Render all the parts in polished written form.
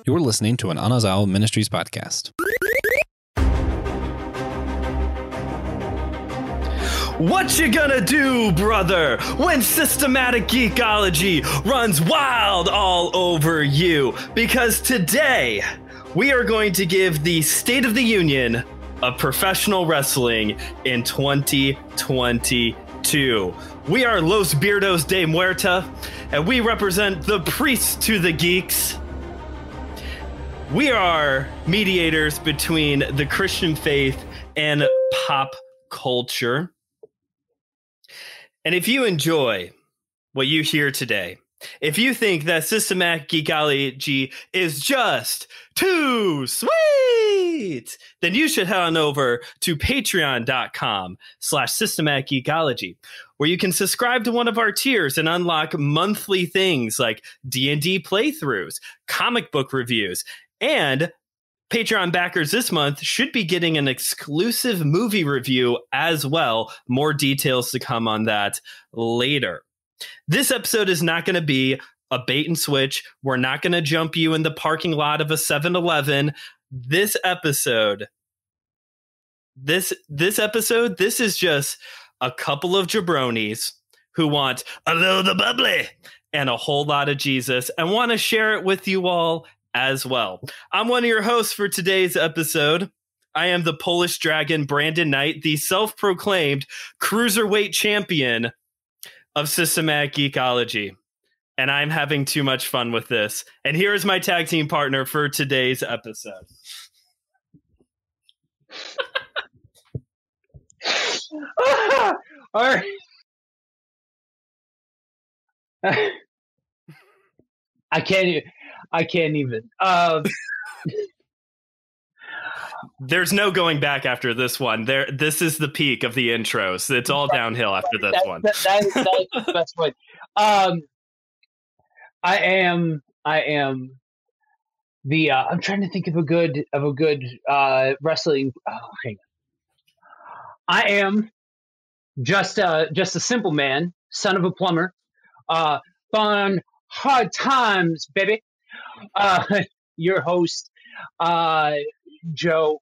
You're listening to an Anazao Ministries podcast. What you gonna do, brother, when systematic geekology runs wild all over you? Because today, we are going to give the State of the Union of professional wrestling in 2022. We are Los Beardos de Muerta, and we represent the priests to the geeks. We are mediators between the Christian faith and pop culture. And if you enjoy what you hear today, if you think that systematic geekology is just too sweet, then you should head on over to patreon.com/systematic geekology, where you can subscribe to one of our tiers and unlock monthly things like D&D playthroughs, comic book reviews, and Patreon backers this month should be getting an exclusive movie review as well. More details to come on that later. This episode is not going to be a bait and switch. We're not going to jump you in the parking lot of a 7-Eleven. This episode, this is just a couple of jabronis who want a little of the bubbly and a whole lot of Jesus and want to share it with you all as well. I'm one of your hosts for today's episode. I am the Polish Dragon, Brandon Knight, the self-proclaimed cruiserweight champion of systematic geekology. And I'm having too much fun with this. And here is my tag team partner for today's episode. All right. I can't even. There's no going back after this one. This is the peak of the intros. It's all downhill after this one. That is the best one. I am the. I'm trying to think of a good wrestling. Oh, hang on. I am just a simple man, son of a plumber. Fun, hard times, baby. Your host, Joe,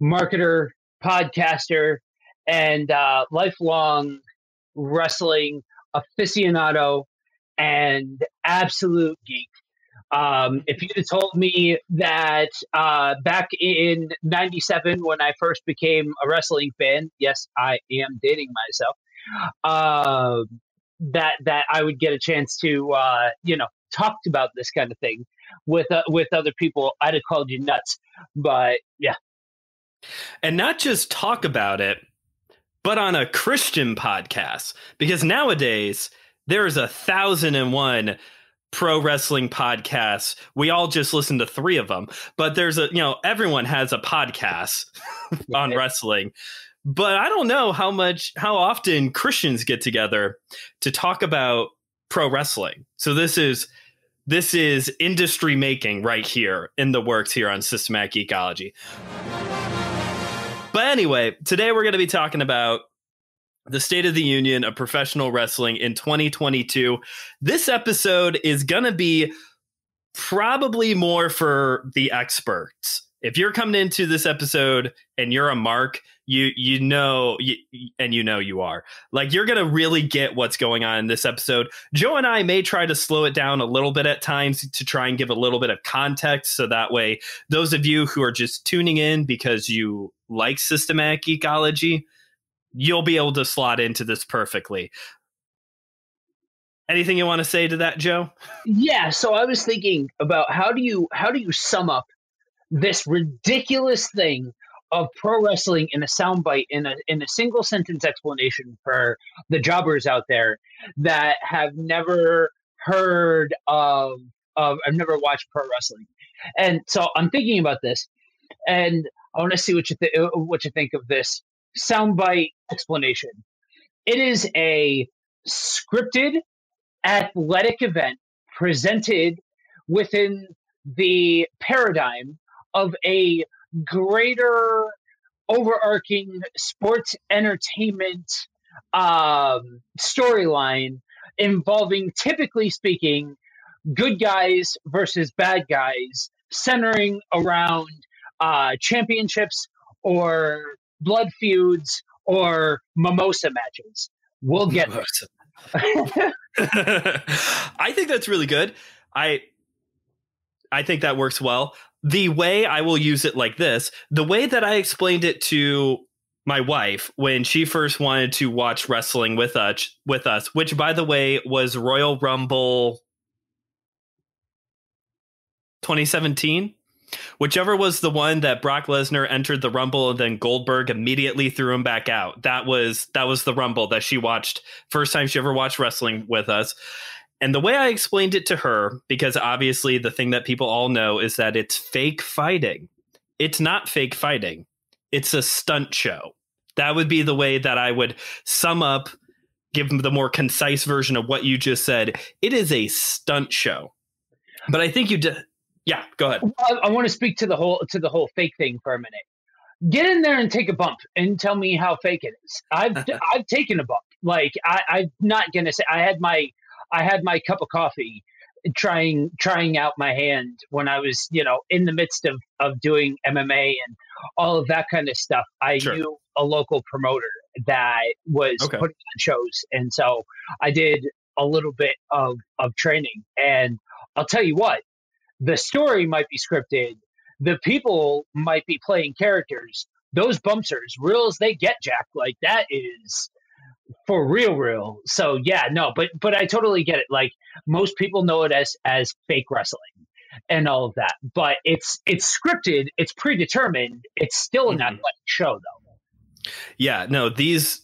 marketer, podcaster, and lifelong wrestling aficionado and absolute geek. If you'd have told me that back in '97 when I first became a wrestling fan, yes, I am dating myself, that I would get a chance to talk about this kind of thing with other people, I'd have called you nuts. But yeah. And not just talk about it, but on a Christian podcast, because nowadays there's 1,001 pro wrestling podcasts. We all just listen to 3 of them, but there's everyone has a podcast on wrestling. But I don't know how often Christians get together to talk about pro wrestling. So this is industry making right here in the works here on Systematic Geekology. But anyway, today we're going to be talking about the State of the Union of professional wrestling in 2022. This episode is going to be probably more for the experts. If you're coming into this episode and you're a mark, you know you are. Like, you're going to really get what's going on in this episode. Joe and I may try to slow it down a little bit at times to try and give a little bit of context. So that way, those of you who are just tuning in because you like systematic geekology, you'll be able to slot into this perfectly. Anything you want to say to that, Joe? Yeah. So I was thinking about how do you sum up this ridiculous thing of pro wrestling in a soundbite, in a single sentence explanation for the jobbers out there that have never heard of I've never watched pro wrestling. And so I'm thinking about this, and I want to see what you think of this soundbite explanation. It is a scripted athletic event presented within the paradigm of a greater overarching sports entertainment storyline involving, typically speaking, good guys versus bad guys, centering around championships or blood feuds or mimosa matches. We'll get there. I think that's really good. I think that works well. The way I will use it like this, the way that I explained it to my wife when she first wanted to watch wrestling with us, which by the way was Royal Rumble 2017, whichever was the one that Brock Lesnar entered the Rumble and then Goldberg immediately threw him back out. That was the Rumble that she watched, first time she ever watched wrestling with us. And the way I explained it to her, because obviously the thing that people all know is that it's fake fighting. It's not fake fighting. It's a stunt show. That would be the way that I would sum up, give them the more concise version of what you just said. It is a stunt show. But I think you did. Yeah, go ahead. I want to speak to the whole fake thing for a minute. Get in there and take a bump and tell me how fake it is. I've taken a bump. Like I'm not gonna say I had my cup of coffee trying out my hand when I was, in the midst of doing MMA and all of that kind of stuff. I knew a local promoter that was putting on shows. And so I did a little bit of training. And I'll tell you what, the story might be scripted. The people might be playing characters. Those bumps are as real as they get, Jack. Like that is for real. So yeah, no, but I totally get it. Like most people know it as fake wrestling and all of that, but it's scripted, it's predetermined. It's still an athletic show though. Yeah, no, these,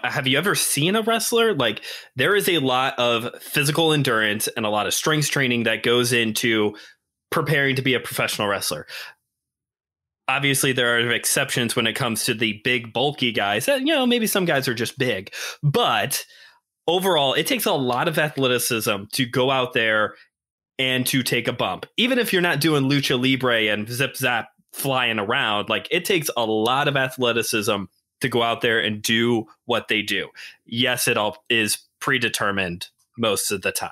have you ever seen a wrestler? Like there is a lot of physical endurance and a lot of strength training that goes into preparing to be a professional wrestler. Obviously, there are exceptions when it comes to the big, bulky guys. Maybe some guys are just big. But overall, it takes a lot of athleticism to go out there and to take a bump. Even if you're not doing lucha libre and zip zap flying around, like it takes a lot of athleticism to go out there and do what they do. Yes, it all is predetermined most of the time.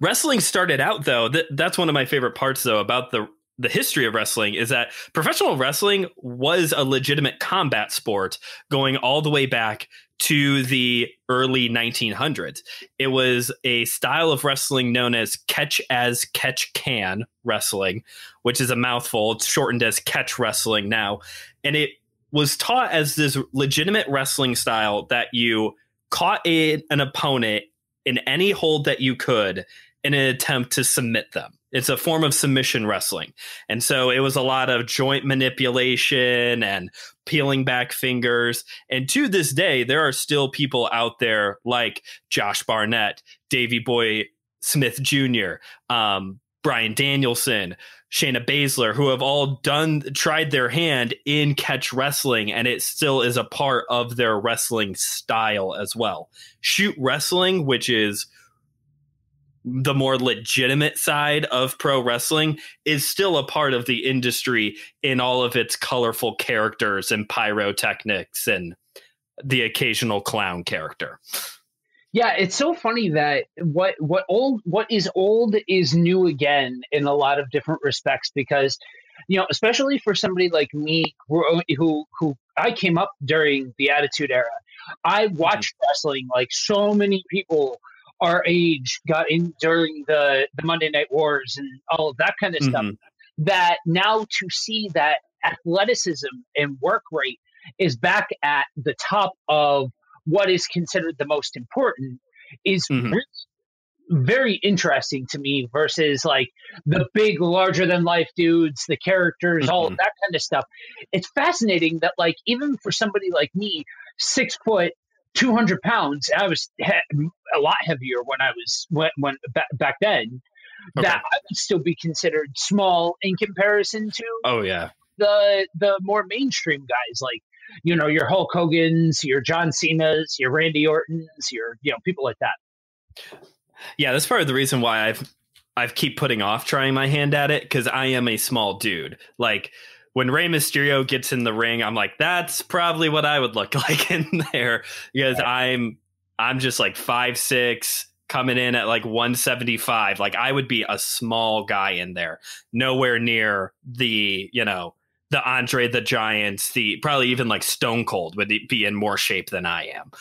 Wrestling started out, though, that's one of my favorite parts, though, about the history of wrestling is that professional wrestling was a legitimate combat sport going all the way back to the early 1900s. It was a style of wrestling known as catch can wrestling, which is a mouthful. It's shortened as catch wrestling now. And it was taught as this legitimate wrestling style that you caught an opponent in any hold that you could in an attempt to submit them. It's a form of submission wrestling. And so it was a lot of joint manipulation and peeling back fingers. And to this day, there are still people out there like Josh Barnett, Davey Boy Smith Jr., Bryan Danielson, Shayna Baszler, who have all tried their hand in catch wrestling, and it still is a part of their wrestling style as well. Shoot wrestling, which is the more legitimate side of pro wrestling, is still a part of the industry in all of its colorful characters and pyrotechnics and the occasional clown character. Yeah, it's so funny that what is old is new again in a lot of different respects, because especially for somebody like me who I came up during the Attitude Era. I watched wrestling like so many people our age got in during the Monday Night Wars and all of that kind of stuff, that now to see that athleticism and work rate is back at the top of what is considered the most important is really very interesting to me, versus like the big larger than life dudes, the characters, all of that kind of stuff. It's fascinating that like even for somebody like me, 6 foot, 200 pounds, I was a lot heavier when I was back then, that I would still be considered small in comparison to the more mainstream guys, like your Hulk Hogan's, your John Cena's, your Randy Orton's, your people like that. Yeah, that's part of the reason why I've keep putting off trying my hand at it, because I am a small dude. Like when Rey Mysterio gets in the ring, I'm like, that's probably what I would look like in there, because I'm just like 5'6", coming in at like 175. Like I would be a small guy in there, nowhere near the, the Andre the Giant, the probably even like Stone Cold would be in more shape than I am.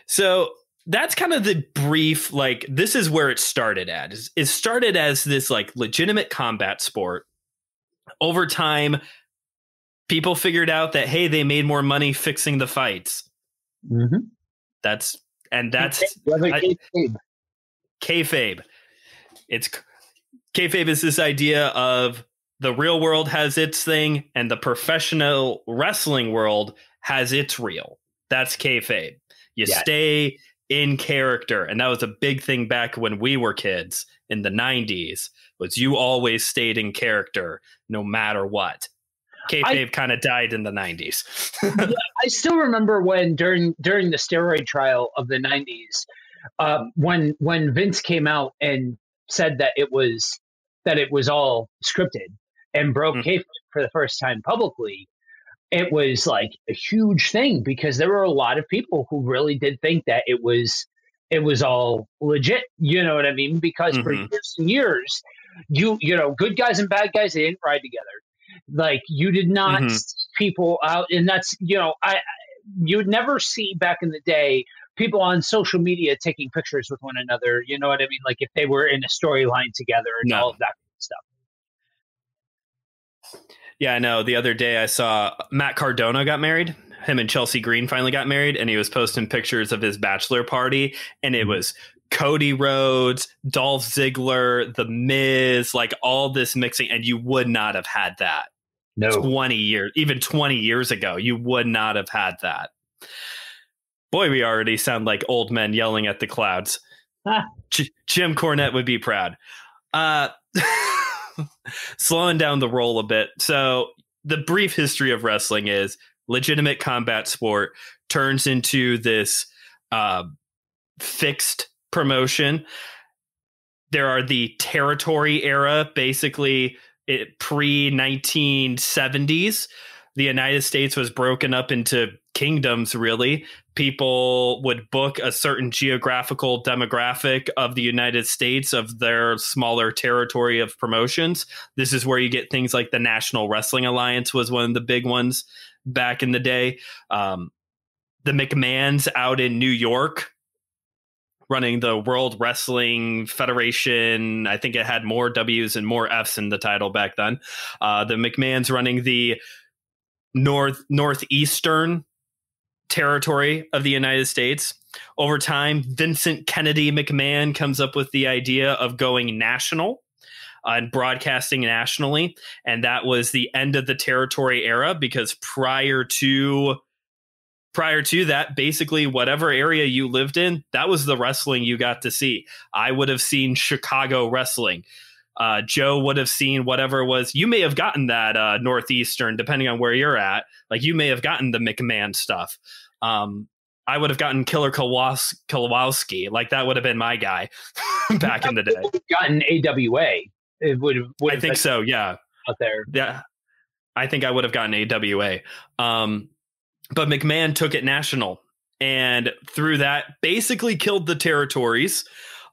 So that's kind of the brief, like, this is where it started at. It started as this like legitimate combat sport. Over time, people figured out that, hey, they made more money fixing the fights. Mm-hmm. That's kayfabe. It's kayfabe is this idea of the real world has its thing and the professional wrestling world has its real. That's kayfabe. You stay in character, and that was a big thing back when we were kids in the 90s. Was you always stayed in character no matter what. Kayfabe kind of died in the 90s. I still remember when during the steroid trial of the 90s, when Vince came out and said that it was all scripted and broke kayfabe for the first time publicly. It was like a huge thing because there were a lot of people who really did think that it was all legit. You know what I mean? Because for years and years, you know, good guys and bad guys, they didn't ride together. Like you did not see people out, and that's, you know, you would never see back in the day people on social media taking pictures with one another. You know what I mean? Like if they were in a storyline together and all of that kind of stuff. Yeah, I know. The other day I saw Matt Cardona got married. Him and Chelsea Green finally got married, and he was posting pictures of his bachelor party, and it was Cody Rhodes, Dolph Ziggler, The Miz, like all this mixing, and you would not have had that 20 years ago. You would not have had that. Boy, we already sound like old men yelling at the clouds. Jim Cornette would be proud. Slowing down the roll a bit. So the brief history of wrestling is legitimate combat sport turns into this fixed promotion. There are the territory era, basically pre-1970s. The United States was broken up into kingdoms, really. People would book a certain geographical demographic of the United States, of their smaller territory of promotions. This is where you get things like the National Wrestling Alliance was one of the big ones back in the day. The McMahons out in New York running the World Wrestling Federation. I think it had more W's and more F's in the title back then. The McMahons running the northeastern territory of the United States. Over time, Vincent Kennedy McMahon comes up with the idea of going national and broadcasting nationally. And that was the end of the territory era, because prior to that, basically whatever area you lived in, that was the wrestling you got to see. I would have seen Chicago wrestling. Joe would have seen whatever it was. You may have gotten that Northeastern, depending on where you're at. Like you may have gotten the McMahon stuff. I would have gotten Killer Kowalski. Like that would have been my guy back in the day. Gotten AWA. It would have. I think so. Yeah. Out there. Yeah. I think I would have gotten AWA. But McMahon took it national, and through that basically killed the territories,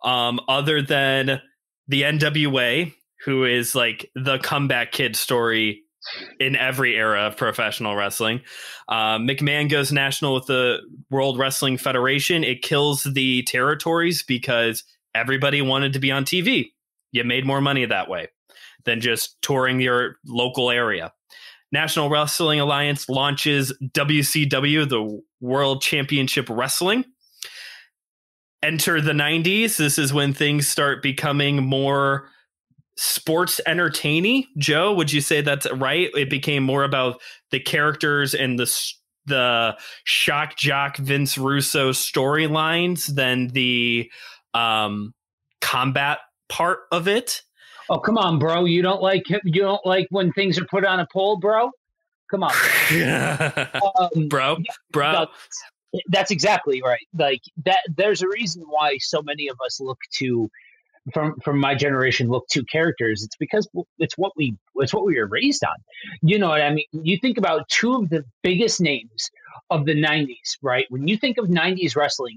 other than the NWA, who is like the comeback kid story in every era of professional wrestling. McMahon goes national with the World Wrestling Federation. It kills the territories because everybody wanted to be on TV. You made more money that way than just touring your local area. National Wrestling Alliance launches WCW, the World Championship Wrestling. Enter the 90s. This is when things start becoming more sports entertaining. Joe, would you say that's right? It became more about the characters and the shock jock Vince Russo storylines than the combat part of it. Oh, come on, bro. You don't like when things are put on a poll, bro? Come on. Bro. That's exactly right. Like that, there's a reason why so many of us look to from my generation look to characters, it's because it's what we were raised on. You know what I mean? You think about two of the biggest names of the 90s, right? When you think of 90s wrestling,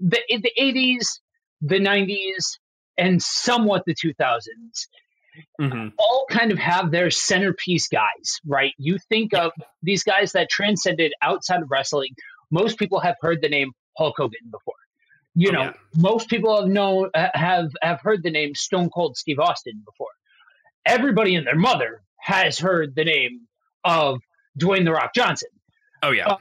the 80s, the 90s, and somewhat the 2000s, all kind of have their centerpiece guys, right? You think of these guys that transcended outside of wrestling. Most people have heard the name Hulk Hogan before. Most people have heard the name Stone Cold Steve Austin before. Everybody and their mother has heard the name of Dwayne The Rock Johnson. Oh, yeah.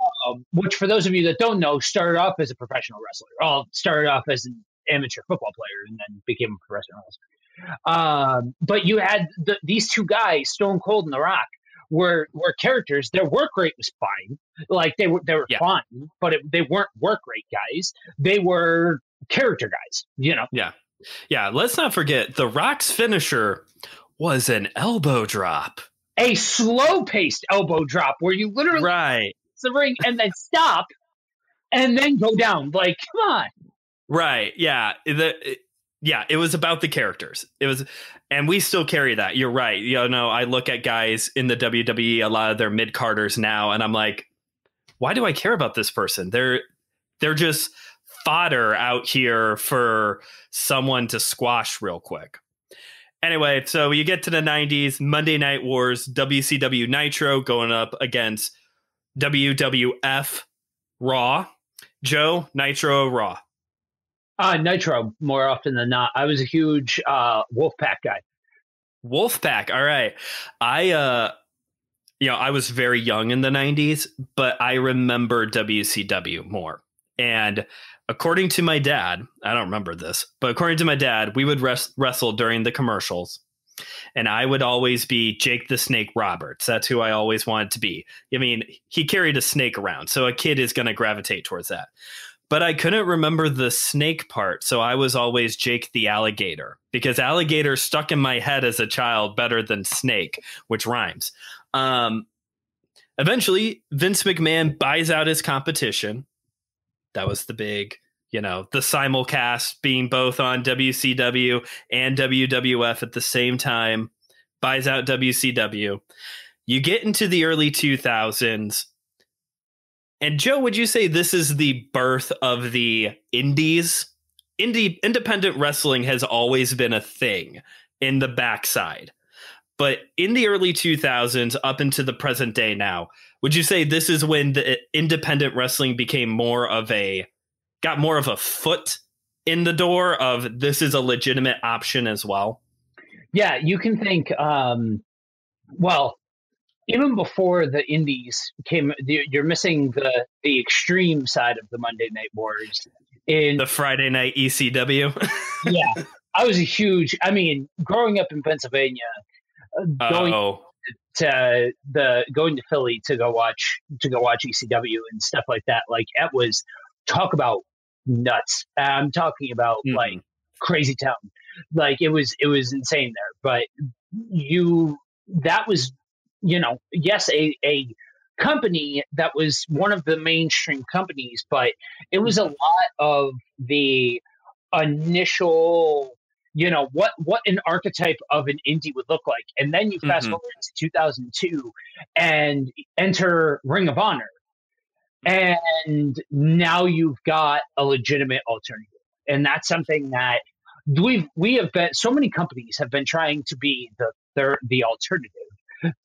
Which, for those of you that don't know, started off as a professional wrestler. Started off as an amateur football player and then became a professional wrestler. But you had these two guys, Stone Cold and The Rock, were characters. Their work rate was fine. Like they were fine, but they weren't work rate guys. They were character guys, Yeah. Let's not forget The Rock's finisher was an elbow drop. A slow paced elbow drop where you literally the ring and then stop and then go down. Like, come on. Right. Yeah. It was about the characters. It was, and we still carry that. You're right. I look at guys in the WWE, a lot of their mid-carders now, and I'm like, why do I care about this person? They're just fodder out here for someone to squash real quick. Anyway, so you get to the 90s, Monday Night Wars, WCW Nitro going up against WWF Raw. Joe, Nitro, Raw. Nitro, more often than not. I was a huge Wolfpack guy. Wolfpack, all right. I was very young in the 90s, but I remember WCW more. And according to my dad, I don't remember this, but according to my dad, we would wrestle during the commercials. And I would always be Jake the Snake Roberts. That's who I always wanted to be. I mean, he carried a snake around, so a kid is going to gravitate towards that. But I couldn't remember the snake part, so I was always Jake the Alligator, because alligator stuck in my head as a child better than snake, which rhymes. Eventually, Vince McMahon buys out his competition. That was the big, the simulcast being both on WCW and WWF at the same time, buys out WCW. You get into the early 2000s. And Joe, would you say this is the birth of the indies? Independent wrestling has always been a thing in the backside. But in the early 2000s, up into the present day now, would you say this is when the independent wrestling became got more of a foot in the door of this is a legitimate option as well? Yeah, you can think, even before the indies came, you're missing the extreme side of the Monday Night Wars. In the Friday night ECW. Yeah, I was growing up in Pennsylvania, going to Philly to go watch ECW and stuff like that. Like, that was, talk about nuts. I'm talking about like crazy town. Like, it was insane there. But that was, yes, a company that was one of the mainstream companies, but it was a lot of the initial, what an archetype of an indie would look like. And then you fast forward to 2002 and enter Ring of Honor. And now you've got a legitimate alternative. And that's something that we have been, so many companies have been trying to be the alternative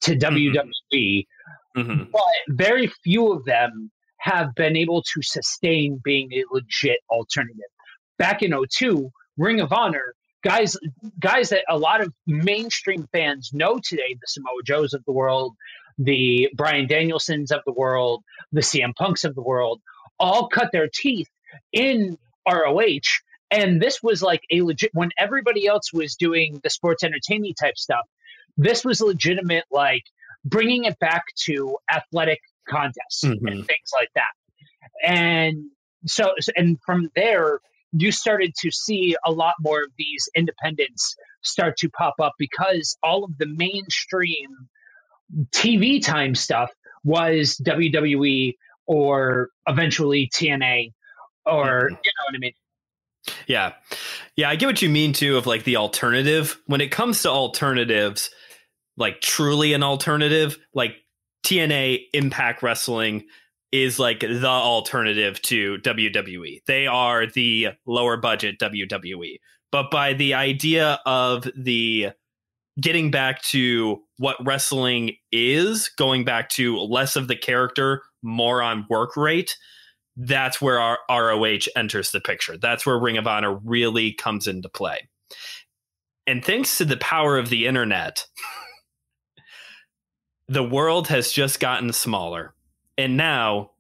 to WWE, but very few of them have been able to sustain being a legit alternative. Back in 2002, Ring of Honor, guys that a lot of mainstream fans know today, the Samoa Joes of the world, the Bryan Danielsons of the world, the CM Punks of the world, all cut their teeth in ROH. And this was like a legit, when everybody else was doing the sports entertaining type stuff, this was legitimate, like bringing it back to athletic contests and things like that. And and from there, you started to see a lot more of these independents start to pop up, because all of the mainstream TV time stuff was WWE or eventually TNA, or you know what I mean? Yeah. Yeah, I get what you mean too of like the alternative. When it comes to alternatives, like truly an alternative, like TNA Impact Wrestling is like the alternative to WWE. They are the lower budget WWE. But by the idea of the getting back to what wrestling is, going back to less of the character, more on work rate, that's where our ROH enters the picture. That's where Ring of Honor really comes into play. And thanks to the power of the internet, the world has just gotten smaller. And now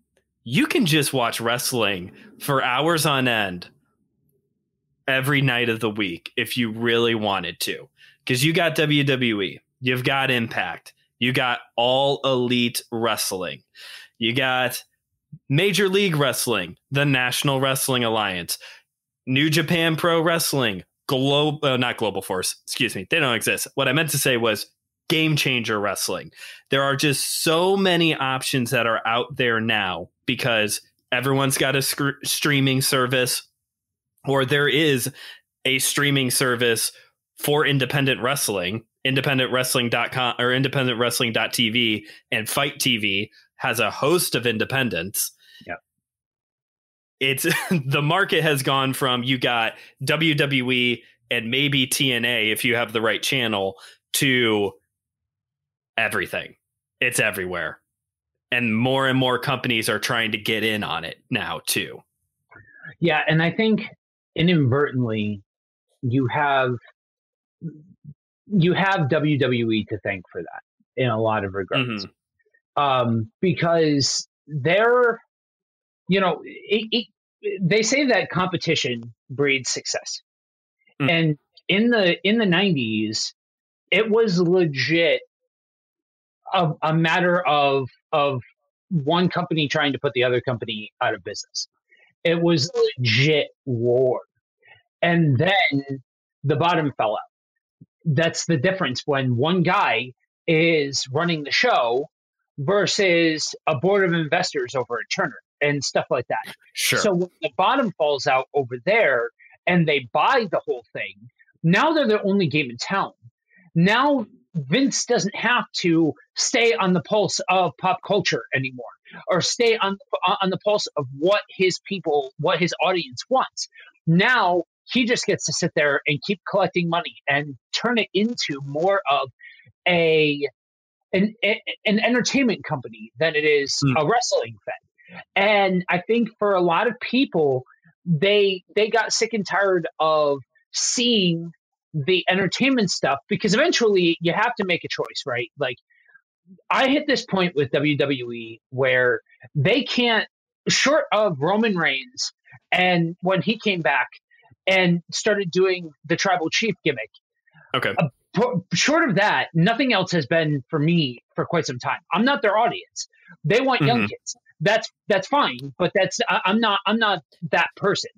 you can just watch wrestling for hours on end every night of the week if you really wanted to. Because you got WWE, you've got Impact, you got All Elite Wrestling, you got Major League Wrestling, the National Wrestling Alliance, New Japan Pro Wrestling, not Global Force, excuse me, they don't exist. What I meant to say was Game Changer Wrestling. There are just so many options that are out there now because everyone's got a streaming service, or there is a streaming service for independent wrestling, independentwrestling.com or independentwrestling.tv, and Fight TV has a host of independents. Yeah. It's the market has gone from you got WWE and maybe TNA if you have the right channel to everything. It's everywhere. And more companies are trying to get in on it now too. Yeah, and I think inadvertently you have WWE to thank for that in a lot of regards. Because they're, they say that competition breeds success. And in the 90s, it was legit a matter of one company trying to put the other company out of business. It was legit war. And then the bottom fell out. That's the difference when one guy is running the show versus a board of investors over at Turner and stuff like that. Sure. So when the bottom falls out over there and they buy the whole thing, now they're the only game in town. Now Vince doesn't have to stay on the pulse of pop culture anymore, or stay on the pulse of what his audience wants. Now he just gets to sit there and keep collecting money and turn it into more of an entertainment company than it is a wrestling thing. And I think for a lot of people, they got sick and tired of seeing the entertainment stuff, because eventually you have to make a choice, right? Like, I hit this point with WWE where they can't, short of Roman Reigns, and when he came back and started doing the tribal chief gimmick. Okay. Short of that, nothing else has been for me for quite some time. I'm not their audience. They want young kids. That's fine, but I'm not that person.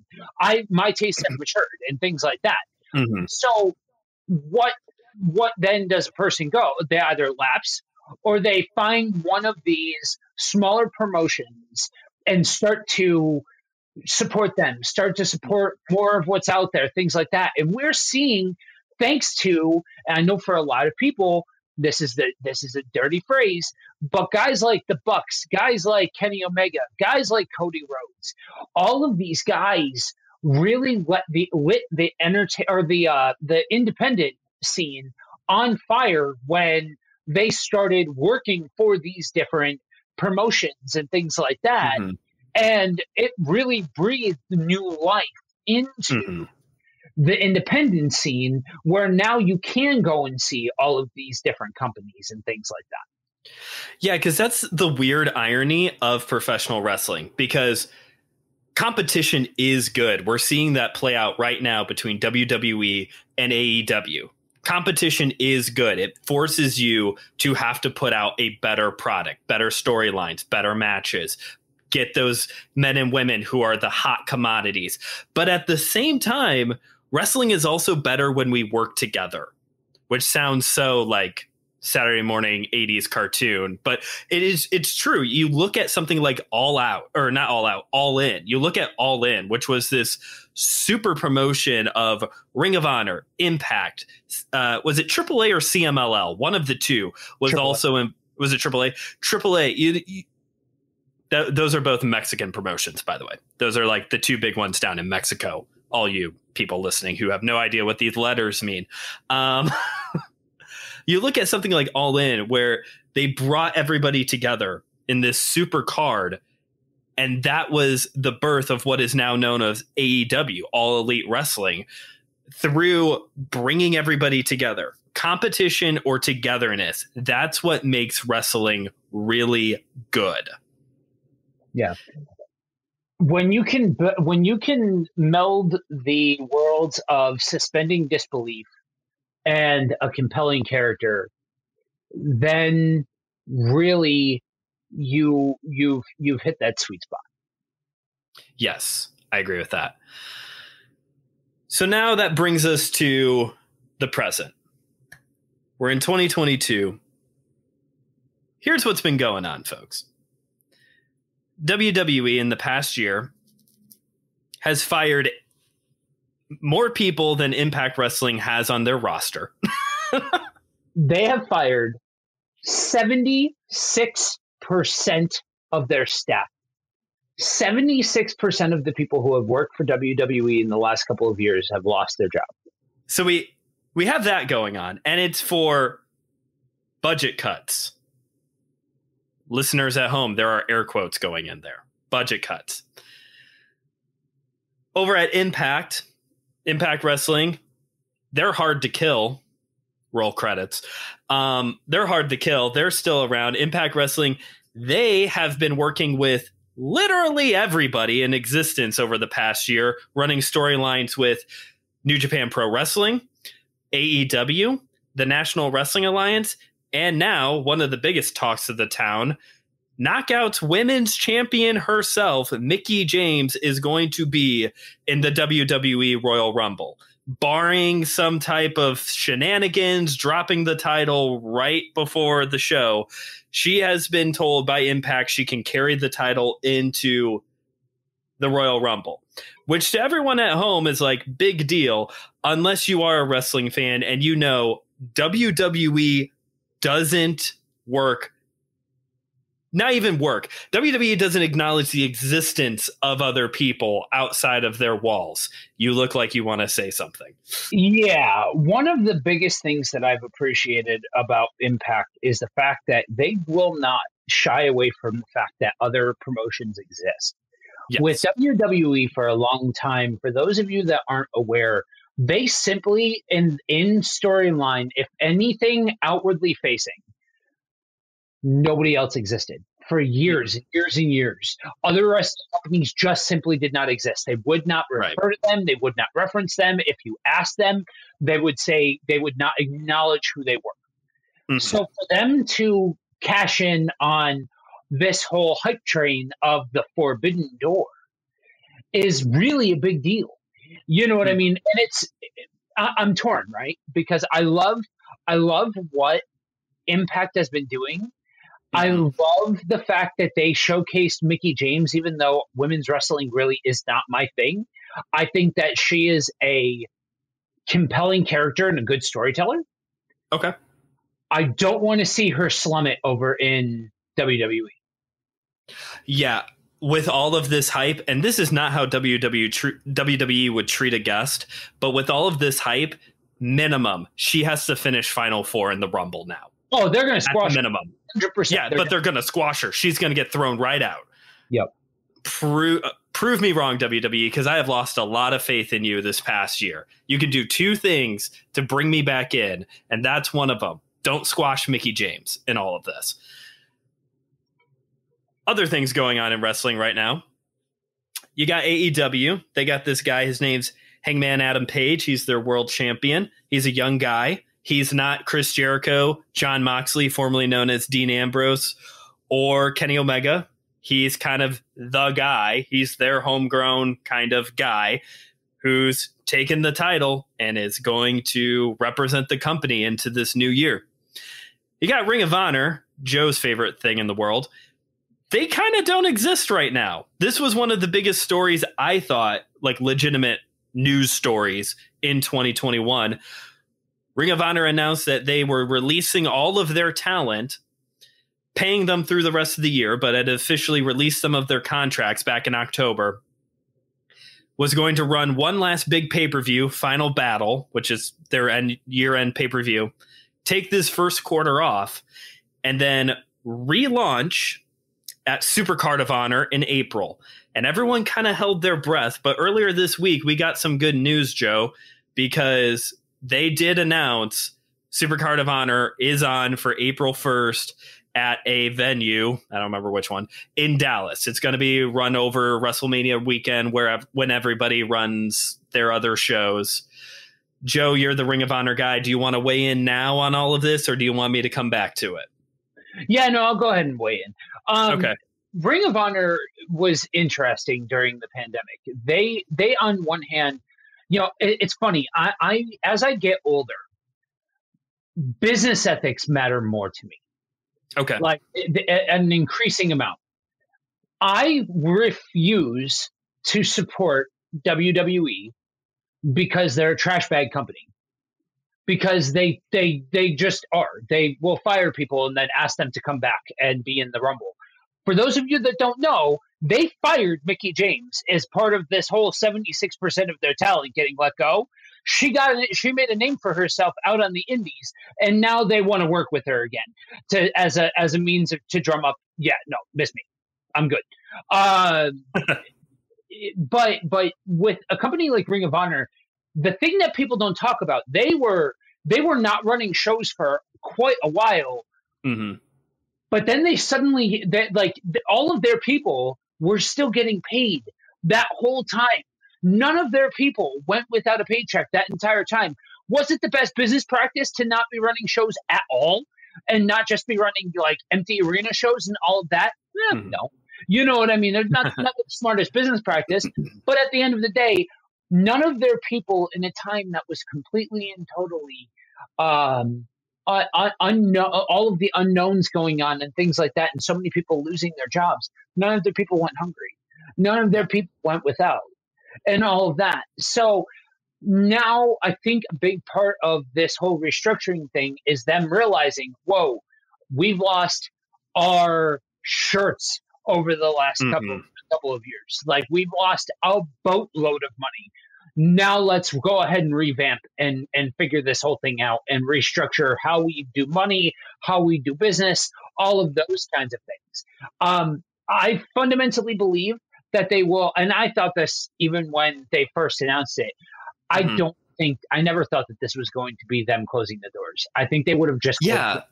My tastes have matured and things like that. So what then does a person go? They either lapse or they find one of these smaller promotions and start to support them, start to support more of what's out there, things like that. And we're seeing, thanks to, and I know for a lot of people, this is a dirty phrase, but guys like the Bucks, guys like Kenny Omega, guys like Cody Rhodes, all of these guys really lit the independent scene on fire when they started working for these different promotions and things like that. And it really breathed new life into the independent scene, where now you can go and see all of these different companies and things like that. Yeah, because that's the weird irony of professional wrestling, because competition is good. We're seeing that play out right now between WWE and AEW. Competition is good. It forces you to have to put out a better product, better storylines, better matches, get those men and women who are the hot commodities. But at the same time, wrestling is also better when we work together, which sounds so like Saturday morning 80s cartoon, but it's true. You look at something like All Out, or not All Out, All In. You look at All In, which was this super promotion of Ring of Honor, Impact. Was it AAA or CMLL? One of the two was AAA. Also in. Was it AAA? AAA. Those are both Mexican promotions, by the way. Those are like the two big ones down in Mexico. All you people listening who have no idea what these letters mean. You look at something like All In, where they brought everybody together in this super card, and that was the birth of what is now known as AEW, All Elite Wrestling, through bringing everybody together. Competition or togetherness, that's what makes wrestling really good. Yeah. When you can meld the worlds of suspending disbelief and a compelling character, then really you've hit that sweet spot. Yes, I agree with that. So now that brings us to the present. We're in 2022. Here's what's been going on, folks. WWE in the past year has fired more people than Impact Wrestling has on their roster. They have fired 76% of their staff. 76% of the people who have worked for WWE in the last couple of years have lost their job. So we have that going on, and it's for budget cuts. Listeners at home, there are air quotes going in there. Budget cuts. Over at Impact Wrestling, they're hard to kill. Roll credits. They're hard to kill. They're still around. Impact Wrestling, they have been working with literally everybody in existence over the past year, running storylines with New Japan Pro Wrestling, AEW, the National Wrestling Alliance, and now one of the biggest talks of the town, Knockout's women's champion herself, Mickie James, is going to be in the WWE Royal Rumble. Barring some type of shenanigans, dropping the title right before the show, she has been told by Impact she can carry the title into the Royal Rumble, which to everyone at home is like big deal, unless you are a wrestling fan and you know WWE doesn't work. Not even work. WWE doesn't acknowledge the existence of other people outside of their walls. You look like you want to say something. Yeah. One of the biggest things that I've appreciated about Impact is the fact that they will not shy away from the fact that other promotions exist. Yes. With WWE for a long time, for those of you that aren't aware, they simply, in storyline, if anything outwardly facing, nobody else existed for years and years and years. Other wrestling companies just simply did not exist. They would not refer to them. They would not reference them. If you asked them, they would say they would not acknowledge who they were. Mm-hmm. So for them to cash in on this whole hype train of the Forbidden Door is really a big deal. You know what I mean? And I'm torn, right? Because I love what Impact has been doing. I love the fact that they showcased Mickie James, even though women's wrestling really is not my thing. I think that she is a compelling character and a good storyteller. Okay. I don't want to see her slum it over in WWE. Yeah. With all of this hype, and this is not how WWE would treat a guest, but with all of this hype, minimum, she has to finish Final Four in the Rumble now. Oh, they're going to squash her. Minimum. 100%. Yeah, but they're going to squash her. She's going to get thrown right out. Yep. Prove me wrong, WWE, because I have lost a lot of faith in you this past year. You can do two things to bring me back in, and that's one of them. Don't squash Mickie James in all of this. Other things going on in wrestling right now. You got AEW. They got this guy. His name's Hangman Adam Page. He's their world champion. He's a young guy. He's not Chris Jericho, Jon Moxley, formerly known as Dean Ambrose, or Kenny Omega. He's kind of the guy. He's their homegrown kind of guy who's taken the title and is going to represent the company into this new year. You got Ring of Honor, Joe's favorite thing in the world. They kind of don't exist right now. This was one of the biggest stories, I thought, like legitimate news stories in 2021. Ring of Honor announced that they were releasing all of their talent, paying them through the rest of the year, but had officially released some of their contracts back in October. Was going to run one last big pay-per-view, Final Battle, which is their year-end pay-per-view, take this first quarter off, and then relaunch at Supercard of Honor in April. And everyone kind of held their breath. But earlier this week, we got some good news, Joe, because they did announce Supercard of Honor is on for April 1st at a venue, I don't remember which one, in Dallas. It's going to be run over WrestleMania weekend when everybody runs their other shows. Joe, you're the Ring of Honor guy. Do you want to weigh in now on all of this, or do you want me to come back to it? Yeah, no, I'll go ahead and weigh in. Okay. Ring of Honor was interesting during the pandemic. They on one hand, it's funny. I as I get older, business ethics matter more to me. Okay. Like an increasing amount. I refuse to support WWE because they're a trash bag company. Because they just are. They will fire people and then ask them to come back and be in the Rumble. For those of you that don't know, they fired Mickie James as part of this whole 76% of their talent getting let go. She made a name for herself out on the indies, and now they want to work with her again as a means to drum up. Yeah, no, miss me. I'm good. But with a company like Ring of Honor, the thing that people don't talk about, they were not running shows for quite a while. Mm-hmm. But then they suddenly, all of their people were still getting paid that whole time. None of their people went without a paycheck that entire time. Was it the best business practice to not be running shows at all and not just be running like empty arena shows and all of that? No. You know what I mean? They're not the smartest business practice. But at the end of the day, none of their people in a time that was completely and totally all of the unknowns going on and things like that, and so many people losing their jobs. None of their people went hungry. None of their people went without, and all of that. So now I think a big part of this whole restructuring thing is them realizing, whoa, we've lost our shirts over the last couple of years. Like, we've lost a boatload of money. Now let's go ahead and revamp and figure this whole thing out and restructure how we do money, how we do business, all of those kinds of things. I fundamentally believe that they will, and I thought this even when they first announced it. I never thought that this was going to be them closing the doors. I think they would have just closed the doors.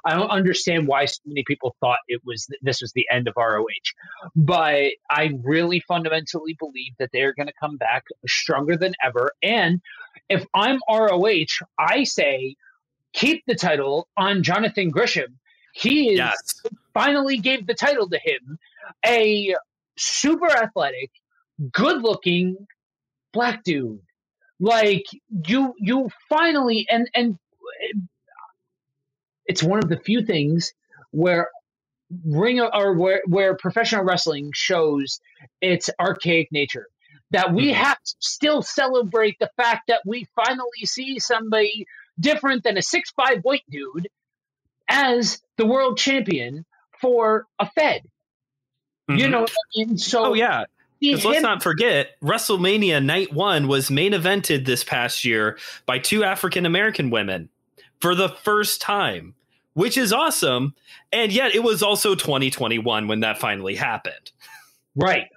I don't understand why so many people thought this was the end of ROH, but I really fundamentally believe that they are going to come back stronger than ever. And if I'm ROH, I say keep the title on Jonathan Gresham. He finally gave the title to him, a super athletic, good-looking black dude. Like, you finally and it's one of the few things where where professional wrestling shows its archaic nature. That we have to still celebrate the fact that we finally see somebody different than a 6'5" white dude as the world champion for a Fed. You know what I mean? So because let's not forget, WrestleMania Night 1 was main evented this past year by 2 African-American women for the first time, which is awesome. And yet it was also 2021 when that finally happened. Right.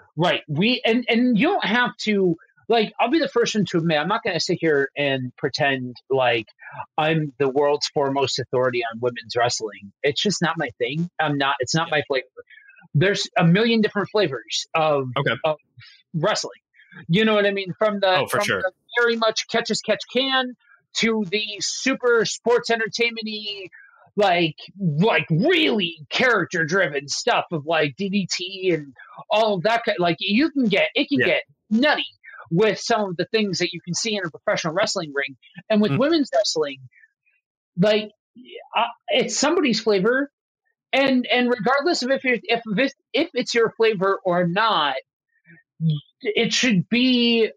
And you don't have to, like, I'll be the first one to admit, I'm not going to sit here and pretend like I'm the world's foremost authority on women's wrestling. It's just not my thing. It's not my flavor. There's a million different flavors of wrestling. You know what I mean? From the very much catch as catch can to the super sports entertainment-y, like really character driven stuff of like DDT and all of that. Like, it can get nutty with some of the things that you can see in a professional wrestling ring. And with women's wrestling, like, it's somebody's flavor, and regardless of if it's your flavor or not, it should be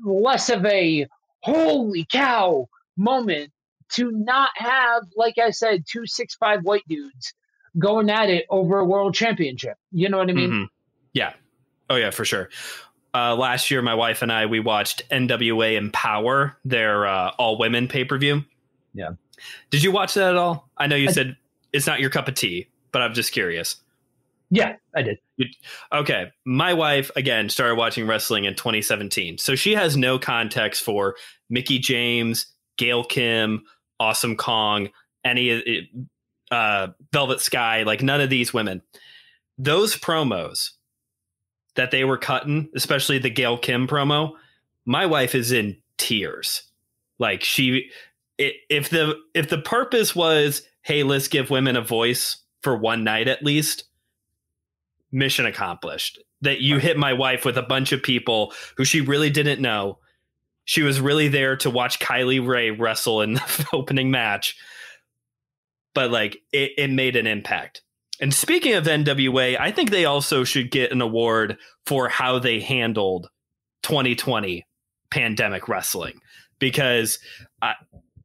less of a holy cow moment to not have, like I said, 2'6'5" white dudes going at it over a world championship. You know what I mean? Mm-hmm. Yeah. Oh yeah, for sure. Last year, my wife and we watched NWA Empower, their all women pay-per-view. Yeah. Did you watch that at all? I know you said it's not your cup of tea, but I'm just curious. Yeah, I did. Okay. My wife, again, started watching wrestling in 2017. So she has no context for Mickie James, Gail Kim, Awesome Kong, any Velvet Sky, like none of these women. Those promos that they were cutting, especially the Gail Kim promo, my wife is in tears. Like if the purpose was, hey, let's give women a voice for one night at least, mission accomplished. That you hit my wife with a bunch of people who she really didn't know. She was really there to watch Kylie Ray wrestle in the opening match. But like it made an impact. And speaking of NWA, I think they also should get an award for how they handled 2020 pandemic wrestling, because I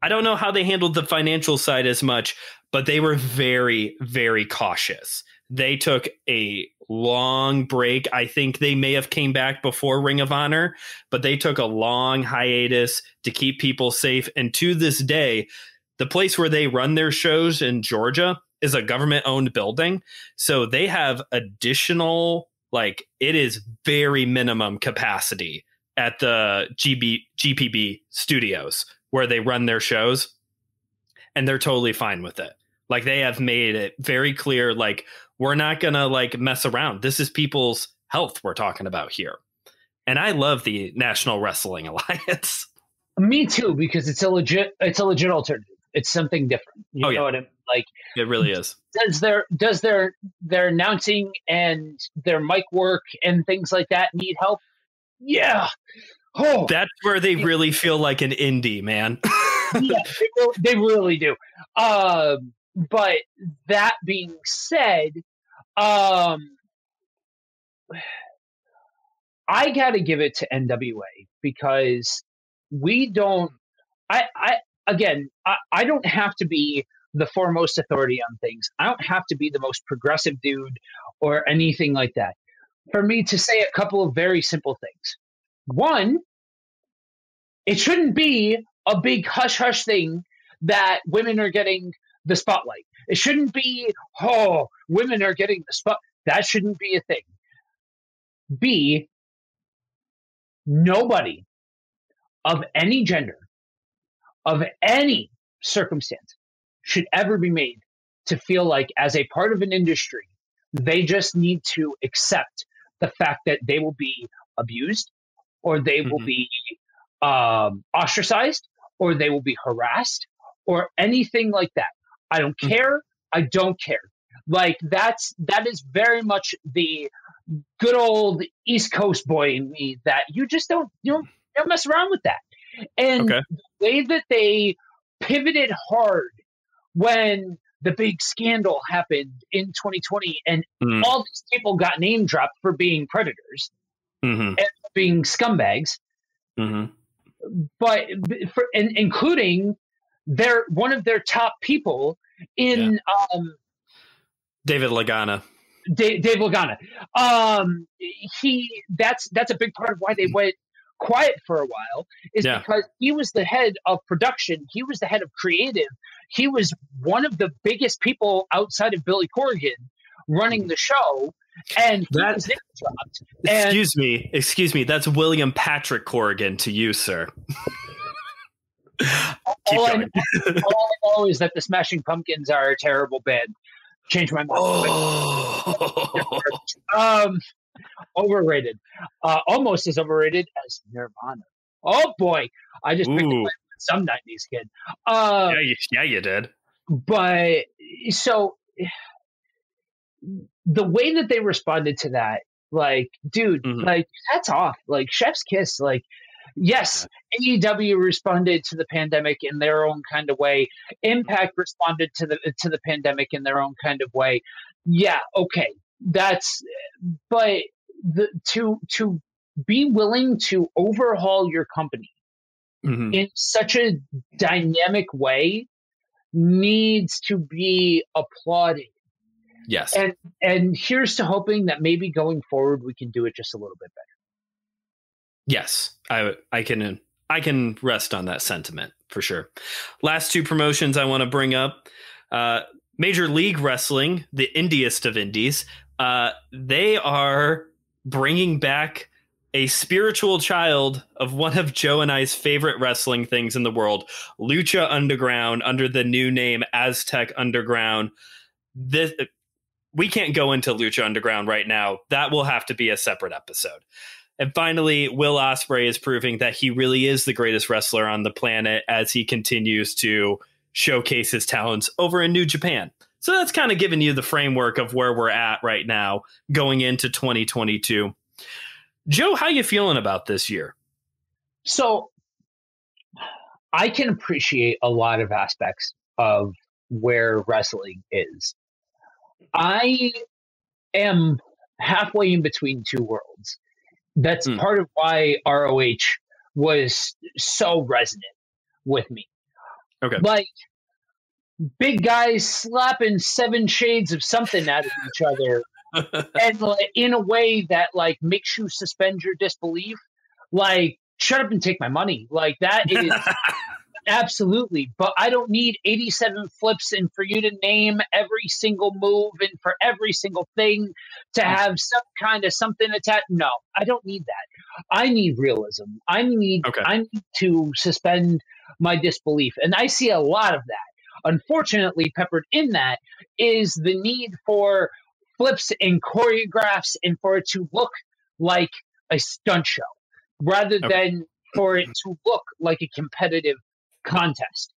don't know how they handled the financial side as much, but they were very, very cautious. They took a long break. I think they may have came back before Ring of Honor, but they took a long hiatus to keep people safe. And to this day, the place where they run their shows in Georgia is a government-owned building. So they have additional, like, it is very minimum capacity at the GPB studios where they run their shows. And they're totally fine with it. Like, they have made it very clear, like, we're not going to, like, mess around. This is people's health we're talking about here. And I love the National Wrestling Alliance. Me too, because it's a legit alternative. It's something different. You know what I mean? Like, it really is. Does their announcing and their mic work and things like that need help? Yeah. Oh, that's where they really feel like an indie, man. Yeah, they really do. But that being said, I got to give it to NWA because we don't. I don't have to be the foremost authority on things. I don't have to be the most progressive dude or anything like that. For me to say a couple of very simple things. One, it shouldn't be a big hush hush thing that women are getting the spotlight. It shouldn't be, oh, women are getting the spot. That shouldn't be a thing. B, nobody of any gender, of any circumstance, should ever be made to feel like, as a part of an industry, they just need to accept the fact that they will be abused, or they will be ostracized, or they will be harassed, or anything like that. I don't care. I don't care. Like, that is very much the good old East Coast boy in me, that you just don't mess around with that. And the way that they pivoted hard when the big scandal happened in 2020 and all these people got name dropped for being predators and being scumbags, but including one of their top people in David Lagana. Dave Lagana. That's a big part of why they went quiet for a while, is because he was the head of production. He was the head of creative. He was one of the biggest people outside of Billy Corgan running the show. And he was name dropped. Excuse me. That's William Patrick Corgan to you, sir. All I know is that the Smashing Pumpkins are a terrible band. Change my mind. Overrated. Almost as overrated as Nirvana. Oh boy, I just picked up some 90s kid. Yeah, you did. But so the way that they responded to that, like, dude, like, hats off. Like, chef's kiss. Like, Yes, AEW responded to the pandemic in their own kind of way. Impact responded to the pandemic in their own kind of way. Yeah, okay, that's but to be willing to overhaul your company in such a dynamic way needs to be applauded. Yes. And here's to hoping that maybe going forward we can do it just a little bit better. Yes, I can rest on that sentiment for sure. Last two promotions I want to bring up. Major League Wrestling, the indiest of indies, they are bringing back a spiritual child of one of Joe and I's favorite wrestling things in the world, Lucha Underground, under the new name Aztec Underground. We can't go into Lucha Underground right now. That will have to be a separate episode. And finally, Will Ospreay is proving that he really is the greatest wrestler on the planet as he continues to showcase his talents over in New Japan. So that's kind of giving you the framework of where we're at right now going into 2022. Joe, how you feeling about this year? So I can appreciate a lot of aspects of where wrestling is. I am halfway in between two worlds. That's part of why ROH was so resonant with me. Okay. Like big guys slapping 7 shades of something out of each other and like, in a way that like makes you suspend your disbelief. Like, shut up and take my money. Like that is absolutely. But I don't need 87 flips and for you to name every single move and for every single thing to have some kind of something attached. No, I don't need that. I need realism. I need to suspend my disbelief. And I see a lot of that. Unfortunately, peppered in that is the need for flips and choreographs and for it to look like a stunt show rather than for it to look like a competitive contest.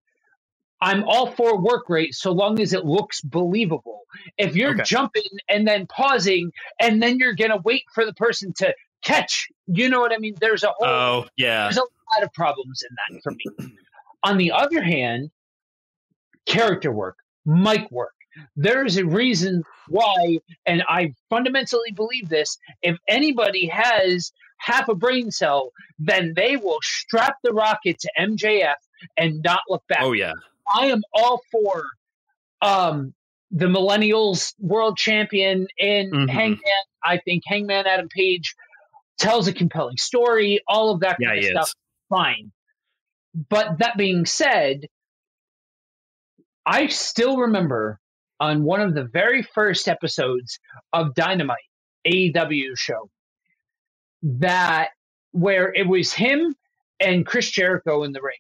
I'm all for work rate so long as it looks believable. If you're jumping and then pausing and then you're going to wait for the person to catch, you know what I mean? There's a whole there's a lot of problems in that for me. On the other hand, character work, mic work. There's a reason why, and I fundamentally believe this, if anybody has half a brain cell, then they will strap the rocket to MJF and not look back. Oh, yeah. I am all for the Millennials World Champion in Hangman. I think Hangman Adam Page tells a compelling story, all of that kind of stuff. Fine. But that being said, I still remember on one of the very first episodes of Dynamite, AEW show, that where it was him and Chris Jericho in the ring.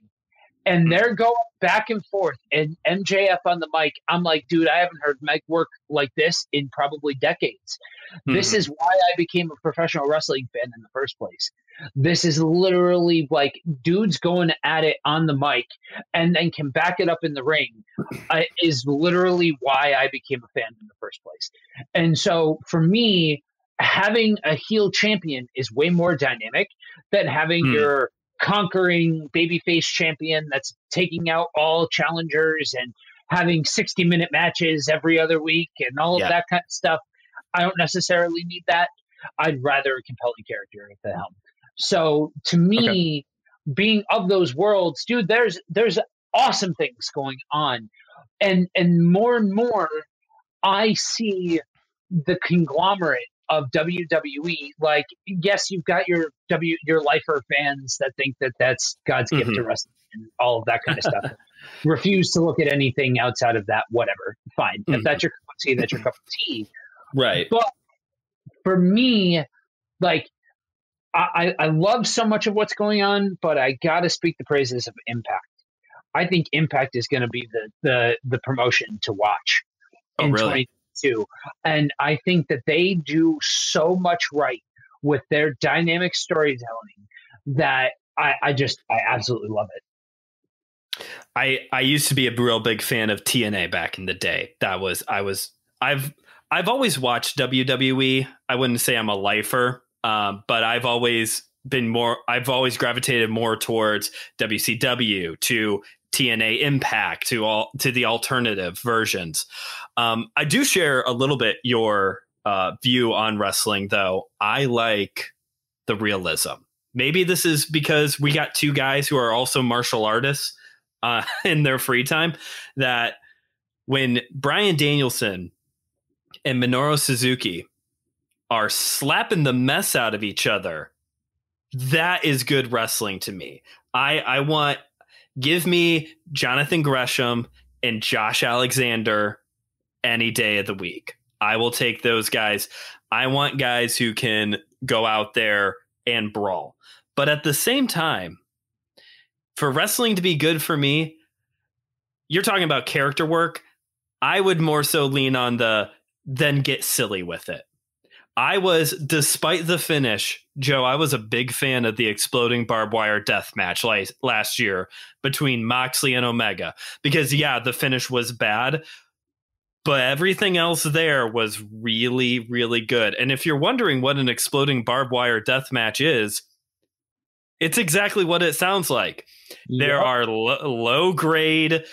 And they're going back and forth and MJF on the mic. I'm like, dude, I haven't heard mic work like this in probably decades. This is why I became a professional wrestling fan in the first place. This is literally like dudes going at it on the mic and then can back it up in the ring is literally why I became a fan in the first place. And so for me, having a heel champion is way more dynamic than having your conquering babyface champion that's taking out all challengers and having 60-minute matches every other week and all of that kind of stuff. I don't necessarily need that. I'd rather a compelling character at the helm. So to me, being of those worlds, dude, there's awesome things going on. And more, I see the conglomerate of WWE. Like, yes, you've got your lifer fans that think that that's God's gift to wrestling and all of that kind of stuff. Refuse to look at anything outside of that, whatever. Fine. If that's your cup of tea, that's your cup of tea. Right. But for me, like, I love so much of what's going on, but I got to speak the praises of Impact. I think Impact is going to be the promotion to watch in 2022. And I think that they do so much right with their dynamic storytelling that I absolutely love it. I used to be a real big fan of TNA back in the day. I've always watched WWE. I wouldn't say I'm a lifer, but I've always I've always gravitated more towards WCW, to TNA Impact, to the alternative versions. I do share a little bit your view on wrestling, though. I like the realism. Maybe this is because we got two guys who are also martial artists in their free time, that when Bryan Danielson and Minoru Suzuki are slapping the mess out of each other, that is good wrestling to me. Give me Jonathan Gresham and Josh Alexander any day of the week. I will take those guys. I want guys who can go out there and brawl. But at the same time, for wrestling to be good for me, you're talking about character work. I would more so lean on then get silly with it. Despite the finish, Joe, I was a big fan of the exploding barbed wire death match last year between Moxley and Omega, because the finish was bad, but everything else there was really, really good. And if you're wondering what an exploding barbed wire death match is, it's exactly what it sounds like. Yep. There are low grade,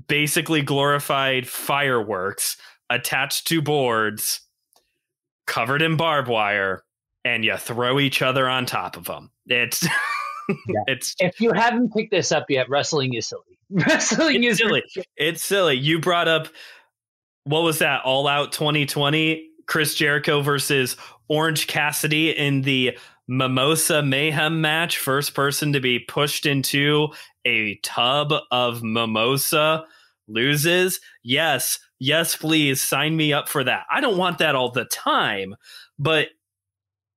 basically glorified fireworks attached to boards, covered in barbed wire, and you throw each other on top of them. It's if you haven't picked this up yet, wrestling is silly. Wrestling is silly. It's silly. You brought up, what was that? All Out 2020, Chris Jericho versus Orange Cassidy in the Mimosa Mayhem match. First person to be pushed into a tub of mimosa loses. Yes, please sign me up for that. I don't want that all the time, but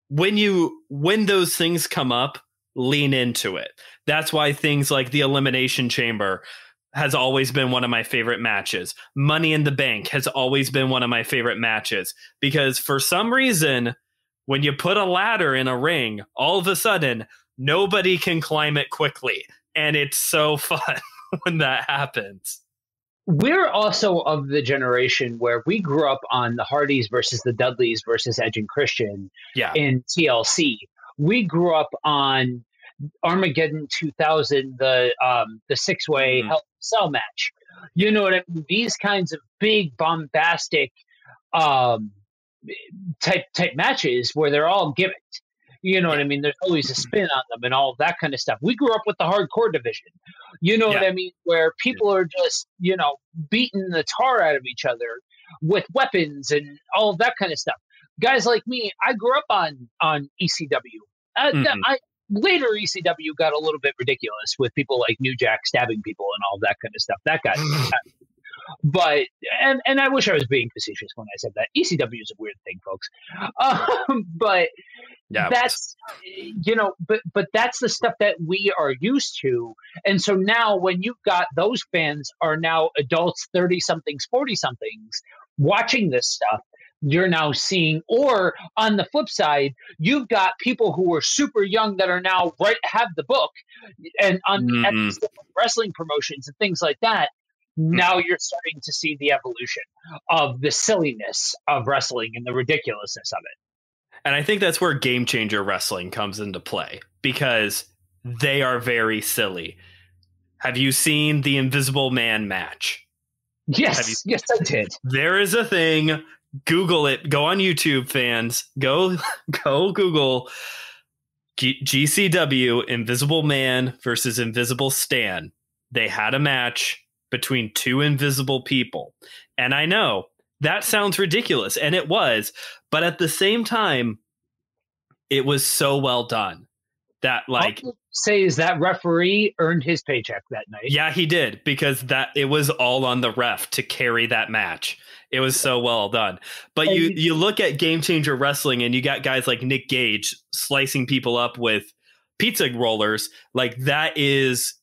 when those things come up, lean into it. That's why things like the Elimination Chamber has always been one of my favorite matches. Money in the Bank has always been one of my favorite matches, because for some reason, when you put a ladder in a ring, all of a sudden nobody can climb it quickly, and it's so fun when that happens. We're also of the generation where we grew up on the Hardys versus the Dudleys versus Edge and Christian in TLC. We grew up on Armageddon 2000, the six-way Hell in a Cell match. You know what I mean? These kinds of big, bombastic type matches where they're all gimmicked. You know what I mean? There's always a spin on them and all that kind of stuff. We grew up with the hardcore division. You know what I mean? Where people are just, beating the tar out of each other with weapons and all of that kind of stuff. Guys like me, I grew up on ECW. Later ECW got a little bit ridiculous with people like New Jack stabbing people and all that kind of stuff. That got but and I wish I was being facetious when I said that. ECW is a weird thing, folks. But that's but that's the stuff that we are used to. And so now when you've got those fans are now adults, 30-somethings, 40-somethings watching this stuff, you're now seeing, or on the flip side, you've got people who are super young that are now have the book and at these wrestling promotions and things like that. Now you're starting to see the evolution of the silliness of wrestling and the ridiculousness of it. And I think that's where Game Changer Wrestling comes into play, because they are very silly. Have you seen the Invisible Man match? Yes, yes, I did. There is a thing. Google it. Go on YouTube, fans. Go Google GCW Invisible Man versus Invisible Stan. They had a match between two invisible people. And I know that sounds ridiculous, and it was, but at the same time, it was so well done that, like, I'll say is that referee earned his paycheck that night. Yeah, he did, because it was all on the ref to carry that match. It was so well done. But you look at Game Changer Wrestling, and you got guys like Nick Gage slicing people up with pizza rollers. Like, that is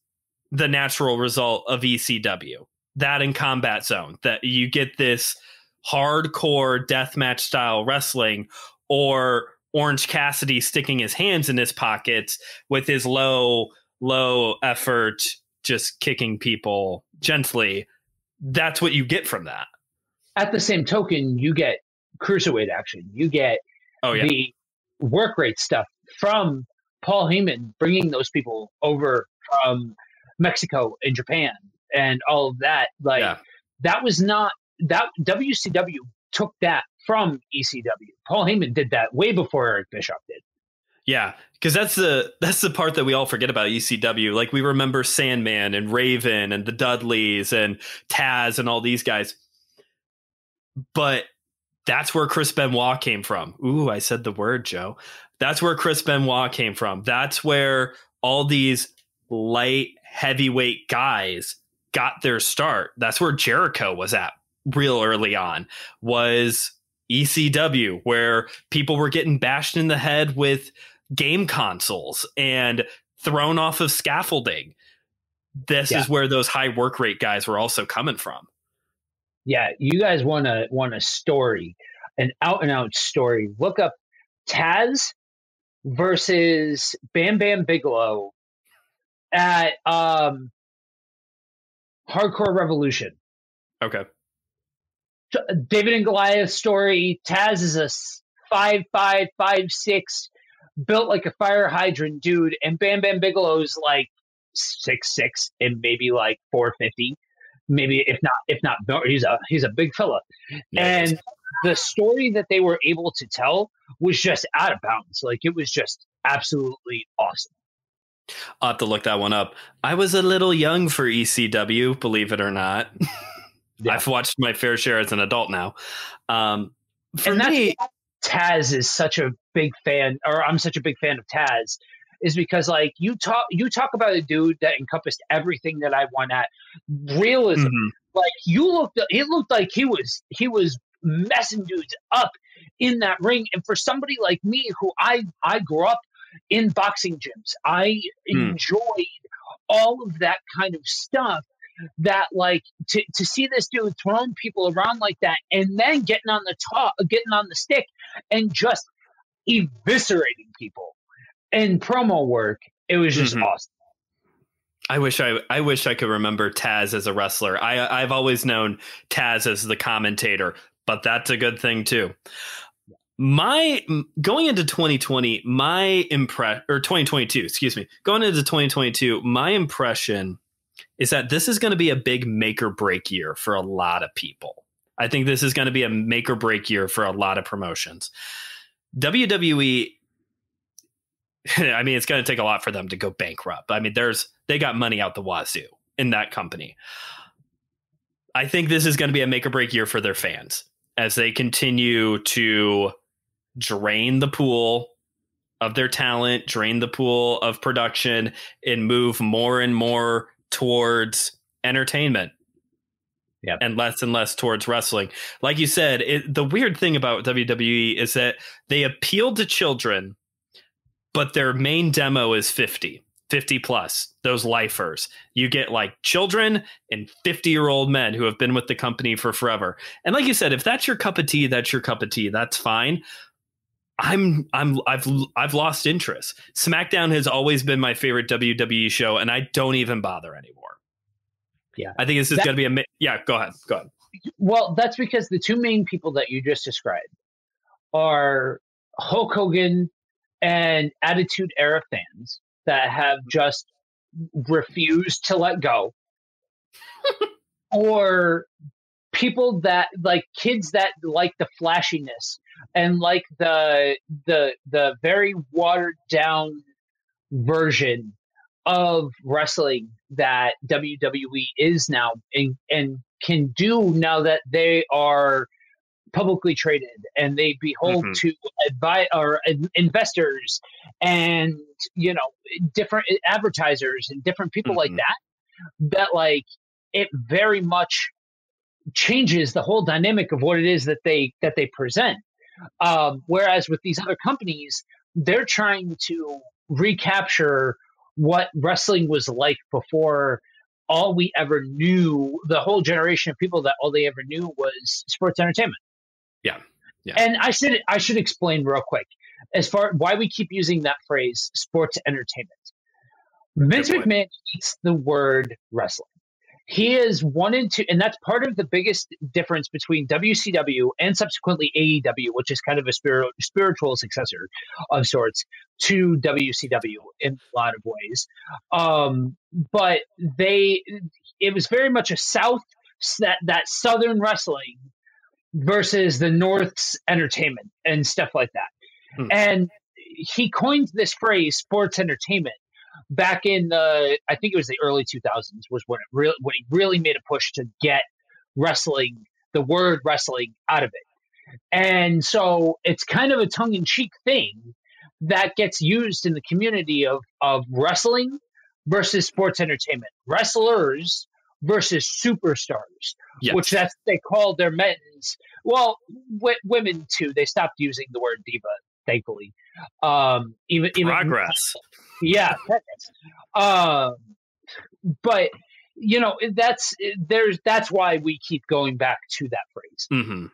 the natural result of ECW. That in Combat Zone, that you get this hardcore deathmatch style wrestling, or Orange Cassidy sticking his hands in his pockets with his low effort, just kicking people gently. That's what you get from that. At the same token, you get cruiserweight action. You get the work rate stuff from Paul Heyman bringing those people over from Mexico and Japan and all of that, like that was not that WCW took that from ECW. Paul Heyman did that way before Eric Bischoff did. Yeah, because that's the part that we all forget about ECW. Like we remember Sandman and Raven and the Dudleys and Taz and all these guys. But that's where Chris Benoit came from. Ooh, I said the word, Joe. That's where Chris Benoit came from. That's where all these light heavyweight guys got their start. That's where Jericho was at real early on, was ECW, where people were getting bashed in the head with game consoles and thrown off of scaffolding. This is where those high work rate guys were also coming from. Yeah, you guys want a story, an out and out story. Look up Taz versus Bam Bam Bigelow at Hardcore Revolution. Okay. David and Goliath story. Taz is a 5'5", 5'6", built like a fire hydrant dude, and Bam Bam Bigelow's like 6'6" and maybe like 450. Maybe if not, he's a big fella. Yeah, and the story that they were able to tell was just out of bounds. Like it was just absolutely awesome. I'll have to look that one up. I was a little young for ECW, believe it or not. Yeah. I've watched my fair share as an adult now. For me, Taz is such a big fan, or I'm such a big fan of Taz, is because like you talk about a dude that encompassed everything that I want at realism. Mm-hmm. Like it looked like he was messing dudes up in that ring. And for somebody like me, who I grew up in boxing gyms, I enjoyed all of that kind of stuff. That like to see this dude throwing people around like that, and then getting on the stick, and just eviscerating people in promo work, it was just awesome. I wish I could remember Taz as a wrestler. I've always known Taz as the commentator, but that's a good thing too. Going into 2020, or 2022, excuse me, going into 2022, my impression is that this is going to be a big make or break year for a lot of people. I think this is going to be a make or break year for a lot of promotions. WWE, I mean, it's going to take a lot for them to go bankrupt. I mean, they got money out the wazoo in that company. I think this is going to be a make or break year for their fans as they continue to drain the pool of their talent, drain the pool of production, and move more and more towards entertainment. Yeah, and less towards wrestling. Like you said, the weird thing about WWE is that they appeal to children, but their main demo is 50 plus, those lifers. You get like children and 50-year-old men who have been with the company for forever. And like you said, if that's your cup of tea, that's your cup of tea. That's fine. I've lost interest. SmackDown has always been my favorite WWE show, and I don't even bother anymore. Yeah, I think this is going to be go ahead. Well, that's because the two main people that you just described are Hulk Hogan and Attitude Era fans that have just refused to let go, or people that like kids that like the flashiness and like the very watered down version of wrestling that WWE is now and can do now that they are publicly traded and they behold to investors and different advertisers and different people like that like it very much changes the whole dynamic of what it is that they present. Whereas with these other companies, they're trying to recapture what wrestling was like before all we ever knew, the whole generation of people that all they ever knew was sports entertainment. Yeah. And I should explain real quick as far why we keep using that phrase, sports entertainment. Vince McMahon hates the word wrestling. He is 1 and 2, and that's part of the biggest difference between WCW and subsequently AEW, which is kind of a spiritual successor of sorts to WCW in a lot of ways. But it was very much a that Southern wrestling versus the North's entertainment and stuff like that. And he coined this phrase, sports entertainment, back in I think it was the early 2000s was when he really made a push to get wrestling, the word wrestling, out of it. And so it's kind of a tongue-in-cheek thing that gets used in the community of wrestling versus sports entertainment, wrestlers versus superstars, yes. which that's they call their men's. Well, women too. They stopped using the word diva, thankfully. Even progress. Yeah, but that's why we keep going back to that phrase. Mm-hmm.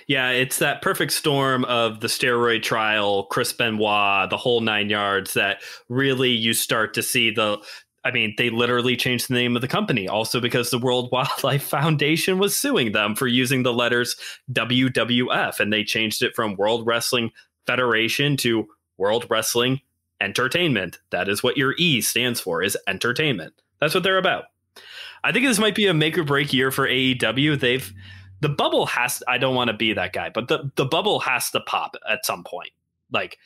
Yeah, it's that perfect storm of the steroid trial, Chris Benoit, the whole 9 yards, that really you start to see they literally changed the name of the company also because the World Wildlife Foundation was suing them for using the letters WWF, and they changed it from World Wrestling Federation to World Wrestling Entertainment. That is what your E stands for, is entertainment. That's what they're about. I think this might be a make or break year for AEW. The bubble I don't want to be that guy, but the bubble has to pop at some point. Like,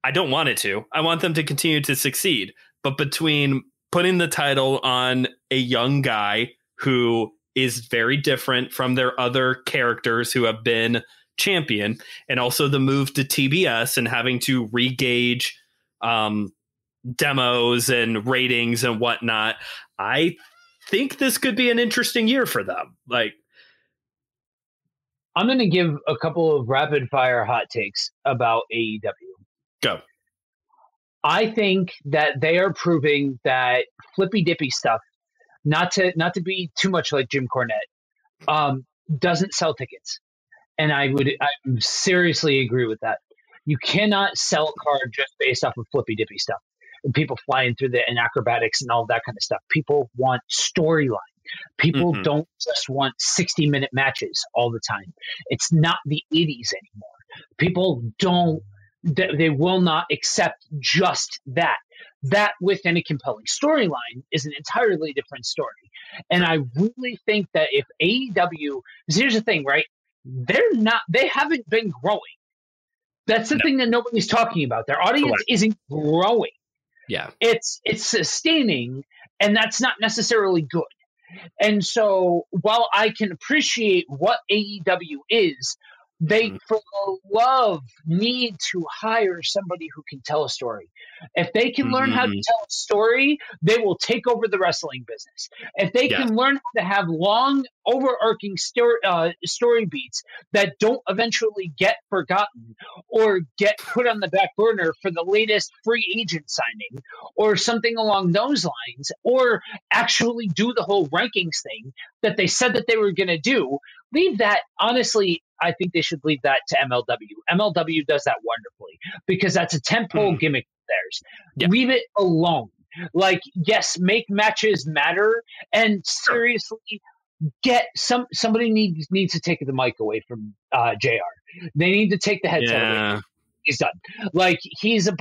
I don't want it to. I want them to continue to succeed. But between putting the title on a young guy who is very different from their other characters who have been champion, and also the move to TBS and having to regauge demos and ratings and whatnot, I think this could be an interesting year for them. Like, I'm going to give a couple of rapid fire hot takes about AEW. Go. I think that they are proving that flippy dippy stuff, not to be too much like Jim Cornette, doesn't sell tickets. And I seriously agree with that. You cannot sell a card just based off of flippy dippy stuff and people flying through and acrobatics and all that kind of stuff. People want storyline. People don't just want 60-minute matches all the time. It's not the 80s anymore. People they will not accept just that. That within a compelling storyline is an entirely different story. And I really think that if AEW, here's the thing, right? They haven't been growing. That's the thing that nobody's talking about. Their audience isn't growing. Yeah. It's sustaining, and that's not necessarily good. And so while I can appreciate what AEW is, they, for the love, need to hire somebody who can tell a story. If they can learn how to tell a story, they will take over the wrestling business. If they can learn how to have long, overarching story beats that don't eventually get forgotten or get put on the back burner for the latest free agent signing or something along those lines, or actually do the whole rankings thing that they said that they were going to do, leave that, honestly, I think they should leave that to MLW. MLW does that wonderfully because that's a tentpole gimmick of theirs. Yeah. Leave it alone. Like, yes, make matches matter, and seriously, get somebody needs to take the mic away from JR. They need to take the headset away. He's done. Like, he's a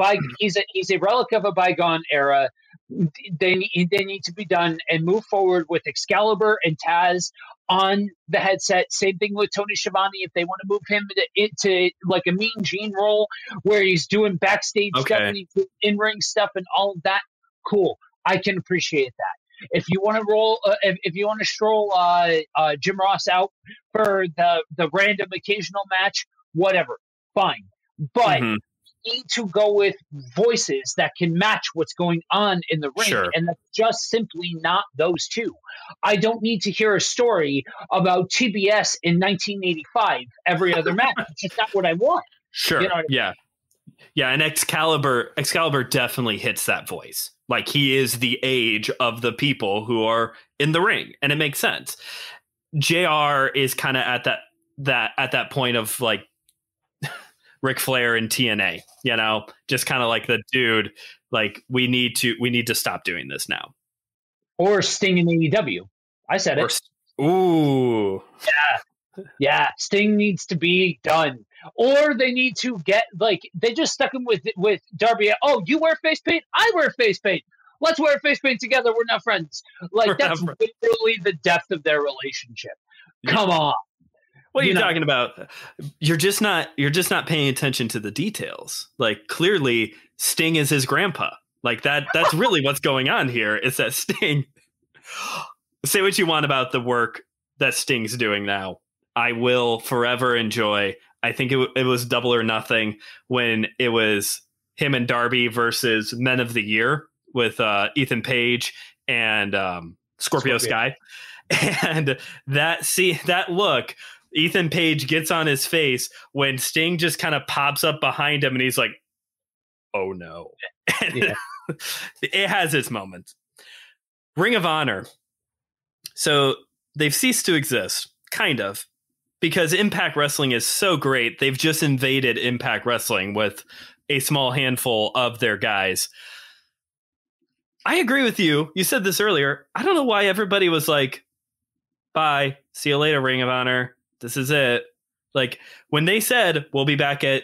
relic of a bygone era. They need to be done and move forward with Excalibur and Taz on the headset. Same thing with Tony Schiavone. If they want to move him into like a Mean Gene role where he's doing backstage stuff and in-ring stuff and all of that, cool. I can appreciate that. If you want to stroll Jim Ross out for the random occasional match, whatever, fine. But you need to go with voices that can match what's going on in the ring, and that's just simply not those two. I don't need to hear a story about TBS in 1985 every other match. It's just not what I want. Sure. You know what I mean? Yeah, and Excalibur definitely hits that voice. Like, he is the age of the people who are in the ring, and it makes sense. JR is kind of at that point of like Ric Flair and TNA, just kind of like the dude, like, we need to stop doing this now. Or Sting in AEW. I said it. Ooh. Yeah, Sting needs to be done. Or they need to get, like, they just stuck him with Darby. Oh, you wear face paint? I wear face paint. Let's wear face paint together. We're not friends. Like, that's literally the depth of their relationship. Come on. What are you talking about? You're just not paying attention to the details. Like, clearly Sting is his grandpa. Like, that's really what's going on here. Is that Sting, say what you want about the work that Sting's doing now, I will forever enjoy. I think it was Double or Nothing when it was him and Darby versus Men of the Year with Ethan Page and Scorpio Sky. And that look Ethan Page gets on his face when Sting just kind of pops up behind him and he's like, oh no. Yeah. It has its moments. Ring of Honor. So they've ceased to exist, kind of, because Impact Wrestling is so great. They've just invaded Impact Wrestling with a small handful of their guys. I agree with you. You said this earlier. I don't know why everybody was like, bye, see you later, Ring of Honor. This is it. Like, when they said, we'll be back at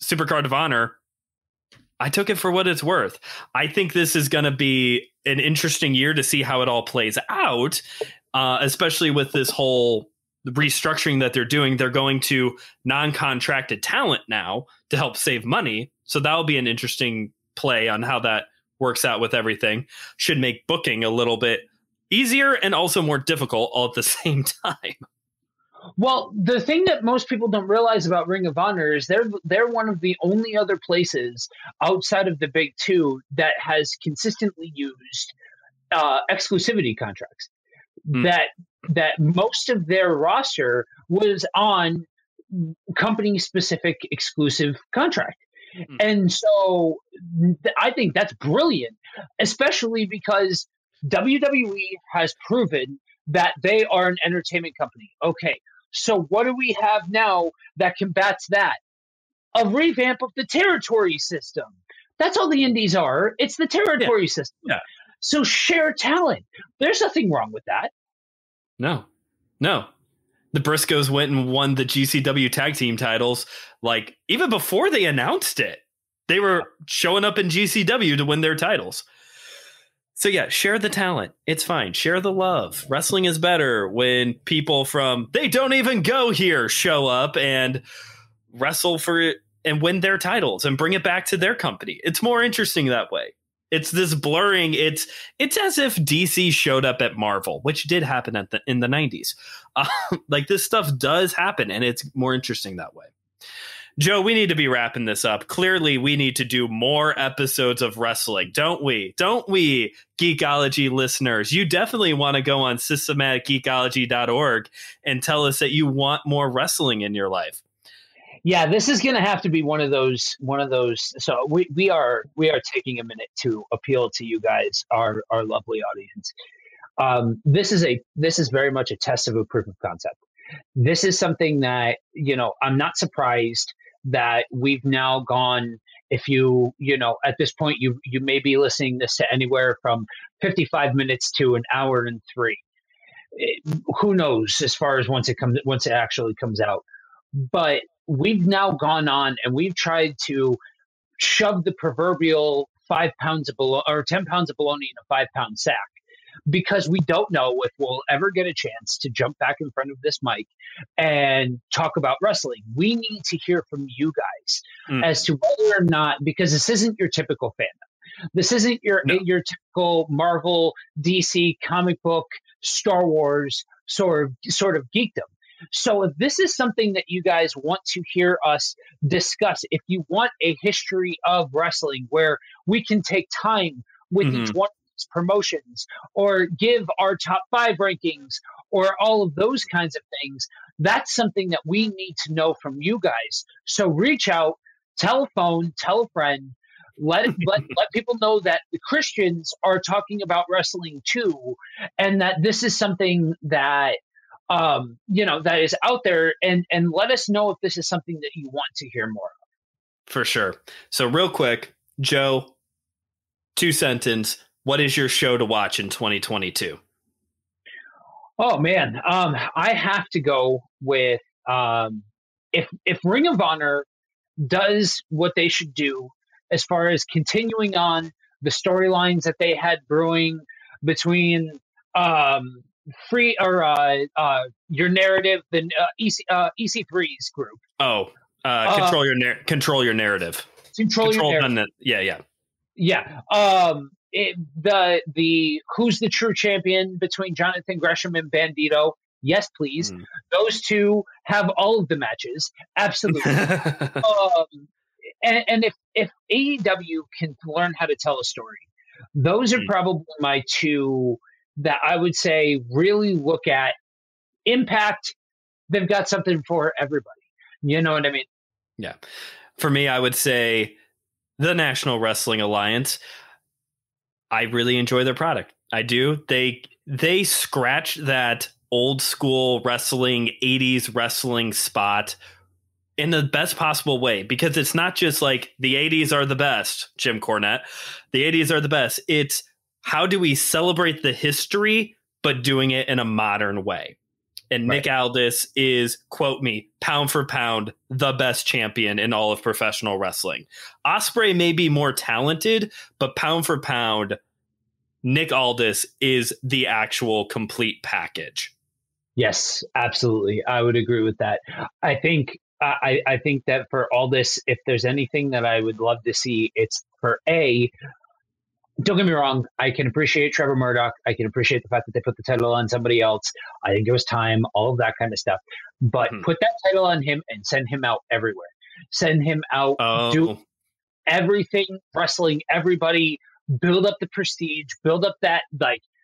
Supercard of Honor, I took it for what it's worth. I think this is going to be an interesting year to see how it all plays out, especially with this whole restructuring that they're doing. They're going to non-contracted talent now to help save money. So that'll be an interesting play on how that works out with everything. Should make booking a little bit easier and also more difficult all at the same time. Well, the thing that most people don't realize about Ring of Honor is they're one of the only other places outside of the big two that has consistently used exclusivity contracts. That most of their roster was on company-specific exclusive contract. And so I think that's brilliant, especially because WWE has proven that they are an entertainment company. Okay, so what do we have now that combats that? A revamp of the territory system. That's all the indies are. It's the territory system. Yeah. So share talent. There's nothing wrong with that. No. The Briscoes went and won the GCW tag team titles. Like, even before they announced it, they were showing up in GCW to win their titles. So yeah, share the talent. It's fine. Share the love. Wrestling is better when people from they don't even go here show up and wrestle for it and win their titles and bring it back to their company. It's more interesting that way. It's this blurring. It's as if DC showed up at Marvel, which did happen in the 90s. Like, this stuff does happen, and it's more interesting that way. Joe, we need to be wrapping this up. Clearly, we need to do more episodes of wrestling, don't we? Don't we, Geekology listeners? You definitely want to go on systematicgeekology.org and tell us that you want more wrestling in your life. Yeah, this is going to have to be one of those. So we are taking a minute to appeal to you guys, our lovely audience. This is very much a test of a proof of concept. This is something that, I'm not surprised that we've now gone. If you at this point you may be listening this to anywhere from 55 minutes to an hour and 3. Who knows as far as once it actually comes out. But we've now gone on and we've tried to shove the proverbial 5 pounds of bologna or 10 pounds of bologna in a 5-pound sack, because we don't know if we'll ever get a chance to jump back in front of this mic and talk about wrestling. We need to hear from you guys as to whether or not, because this isn't your typical fandom. This isn't your typical Marvel, DC, comic book, Star Wars sort of geekdom. So if this is something that you guys want to hear us discuss, if you want a history of wrestling where we can take time with each one of these promotions or give our top 5 rankings or all of those kinds of things, that's something that we need to know from you guys. So reach out, tell a phone, tell a friend, let people know that the Christians are talking about wrestling too, and that this is something that that is out there, and let us know if this is something that you want to hear more of. For sure. So real quick, Joe, 2 sentence. What is your show to watch in 2022? Oh man, I have to go with if Ring of Honor does what they should do as far as continuing on the storylines that they had brewing between um, free or your narrative, the EC3's group. Oh, Uh, control your narrative. Control your Control narrative. done it. Yeah. Yeah. The who's the true champion between Jonathan Gresham and Bandito? Yes, please. Mm. Those two have all of the matches. Absolutely. And if AEW can learn how to tell a story, those are probably my two that I would say really look at. Impact, they've got something for everybody. You know what I mean? Yeah. For me, I would say the National Wrestling Alliance. I really enjoy their product. I do. They scratch that old school wrestling, 80s wrestling spot in the best possible way, because it's not just like the 80s are the best, Jim Cornette. The 80s are the best. It's how do we celebrate the history, but doing it in a modern way. And Nick Aldis is, quote me, pound for pound, the best champion in all of professional wrestling. Ospreay may be more talented, but pound for pound, Nick Aldis is the actual complete package. Yes, absolutely. I would agree with that. I think I think that for Aldis, if there's anything that I would love to see, it's for don't get me wrong, I can appreciate Trevor Murdoch. I can appreciate the fact that they put the title on somebody else. I think it was time, all of that kind of stuff. But put that title on him and send him out everywhere. Send him out, do everything, wrestling, everybody, build up the prestige, build up that,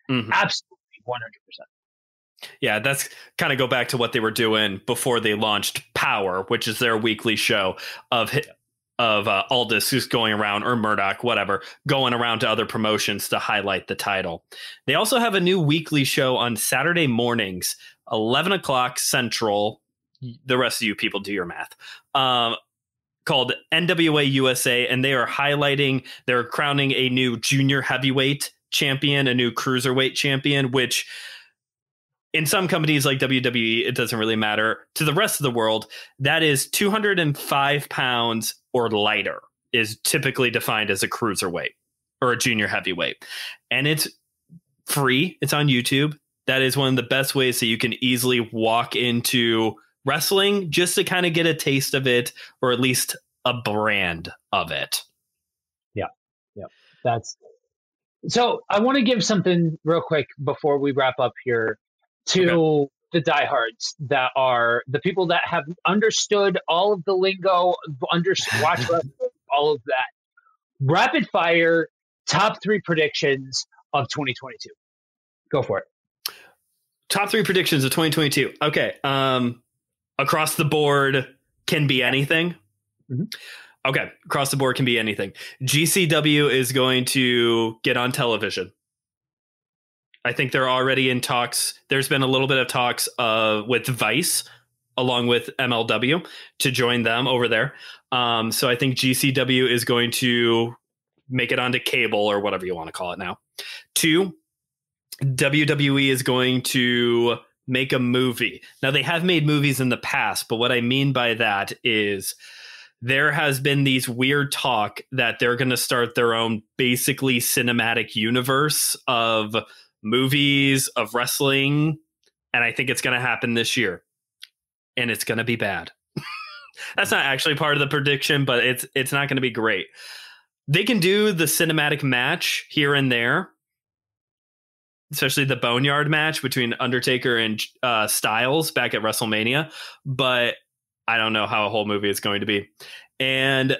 absolutely 100%. Yeah, that's kind of go back to what they were doing before they launched Power, which is their weekly show of Aldis, who's going around, or Murdoch, whatever, going around to other promotions to highlight the title. They also have a new weekly show on Saturday mornings, 11 o'clock Central. The rest of you people do your math. Called NWA USA, and they are they're crowning a new junior heavyweight champion, a new cruiserweight champion, which in some companies like WWE, it doesn't really matter. To the rest of the world, that is 205 pounds or lighter is typically defined as a cruiserweight or a junior heavyweight. And it's free. It's on YouTube. That is one of the best ways that you can easily walk into wrestling just to kind of get a taste of it, or at least a brand of it. Yeah. So I want to give something real quick before we wrap up here to the diehards that are the people that have understood all of the lingo, watch all of that. Rapid fire, top 3 predictions of 2022. Go for it. Top 3 predictions of 2022. Okay. Across the board can be anything. Mm-hmm. Okay. Across the board can be anything. GCW is going to get on television. I think they're already in talks. There's been a little bit of talks with Vice along with MLW to join them over there. So I think GCW is going to make it onto cable, or whatever you want to call it now. 2, WWE is going to make a movie. Now, they have made movies in the past, but what I mean by that is there has been these weird talk that they're going to start their own basically cinematic universe of movies, of wrestling, and I think it's going to happen this year, and it's going to be bad. That's not actually part of the prediction, but it's not going to be great. They can do the cinematic match here and there, especially the Boneyard match between Undertaker and Styles back at WrestleMania, but I don't know how a whole movie is going to be. And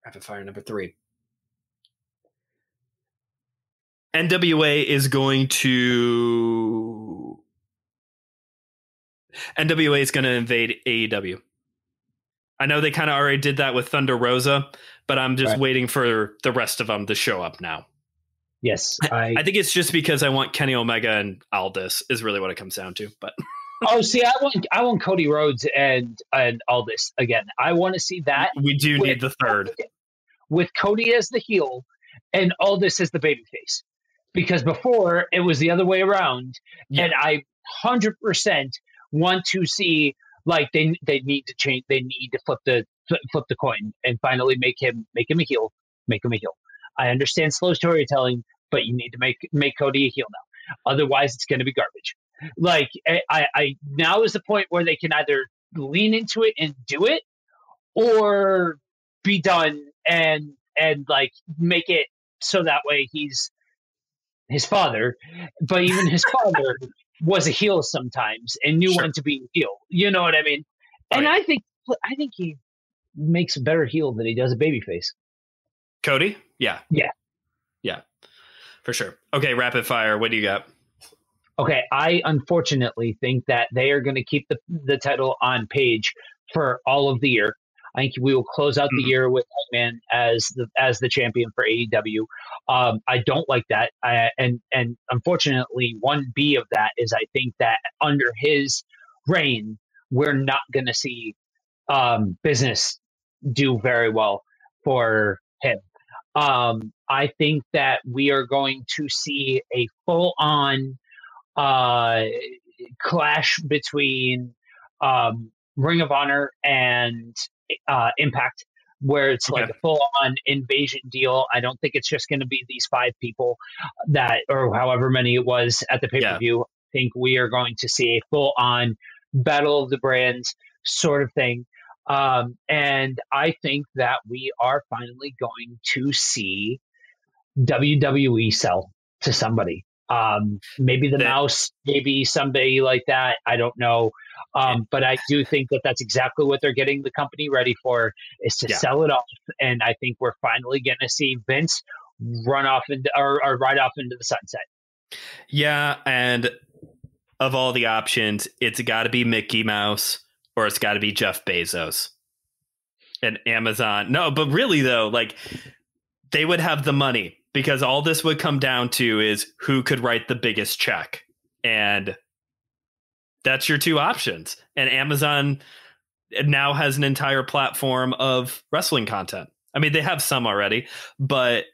rapid fire number 3. NWA is going to invade AEW. I know they kind of already did that with Thunder Rosa, but I'm just waiting for the rest of them to show up now. Yes. I think it's just because I want Kenny Omega and Aldis is really what it comes down to. But see, I want Cody Rhodes and Aldis again. I want to see that. We do need the third. With Cody as the heel and Aldis as the babyface. because before it was the other way around. Yeah. And I 100% want to see, like, they need to change. They need to flip the coin and finally make him a heel. Make him a heel. I understand slow storytelling, but you need to make Cody a heel now. Otherwise, it's going to be garbage. Like, I now is the point where they can either lean into it and do it, or be done and like make it so that way he's his father, but even his father was a heel sometimes and knew Sure. when to be a heel. You know what I mean? Oh, And yeah. I think he makes a better heel than he does a babyface. Cody? Yeah. Yeah. Yeah. For sure. Okay, rapid fire. What do you got? Okay, I unfortunately think that they are going to keep the title on Page for all of the year. I think we will close out the year with Hangman as the champion for AEW. I don't like that, and unfortunately, 1B of that is I think that under his reign, we're not going to see business do very well for him. I think that we are going to see a full-on clash between Ring of Honor and Impact, where it's like a full-on invasion deal. I don't think it's just going to be these 5 people that, or however many it was at the pay-per-view. I think we are going to see a full-on battle of the brands sort of thing. And I think that we are finally going to see WWE sell to somebody. Maybe the Mouse, maybe somebody like that. I don't know. But I do think that that's exactly what they're getting the company ready for, is to sell it off. And I think we're finally going to see Vince run off or ride off into the sunset. Yeah. And of all the options, it's got to be Mickey Mouse or it's got to be Jeff Bezos and Amazon. No, but really, though, like, they would have the money, because all this would come down to is who could write the biggest check. And that's your 2 options. And Amazon now has an entire platform of wrestling content. I mean, they have some already, but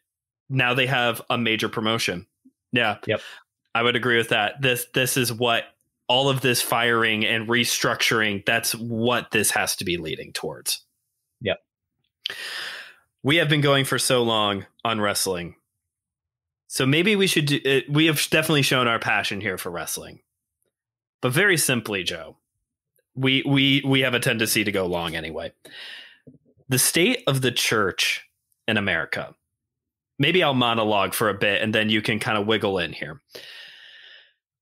now they have a major promotion. Yeah. Yep. I would agree with that. This is what all of this firing and restructuring, that's what this has to be leading towards. Yep. We have been going for so long on wrestling. So maybe we should do it. We have definitely shown our passion here for wrestling. But very simply, Joe, we have a tendency to go long anyway. The state of the church in America. Maybe I'll monologue for a bit and then you can kind of wiggle in here.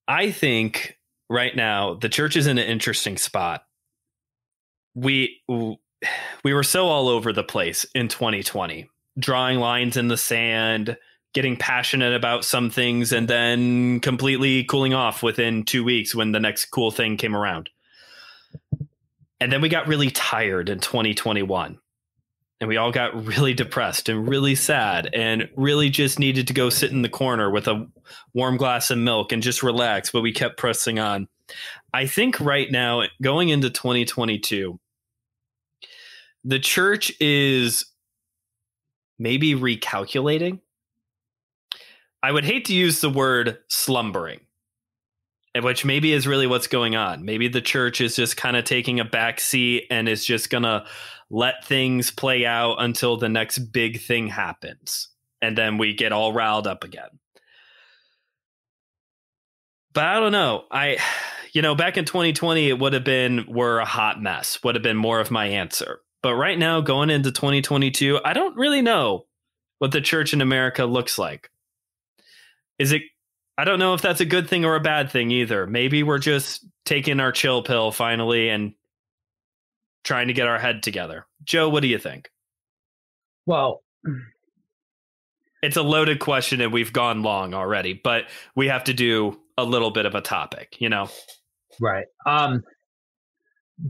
I think right now the church is in an interesting spot. We were so all over the place in 2020, drawing lines in the sand, getting passionate about some things, and then completely cooling off within 2 weeks when the next cool thing came around. And then we got really tired in 2021. And we all got really depressed and really sad and really just needed to go sit in the corner with a warm glass of milk and just relax. But we kept pressing on. I think right now, going into 2022, the church is maybe recalculating. I would hate to use the word slumbering, which maybe is really what's going on. Maybe the church is just kind of taking a back seat and is just going to let things play out until the next big thing happens. And then we get all riled up again. But I don't know. Back in 2020, it would have been, we're a hot mess, would have been more of my answer. But right now, going into 2022, I don't really know what the church in America looks like. I don't know if that's a good thing or a bad thing either. Maybe we're just taking our chill pill finally and trying to get our head together. Joe, what do you think? Well, it's a loaded question and we've gone long already, but we have to do a little bit of a topic, Right.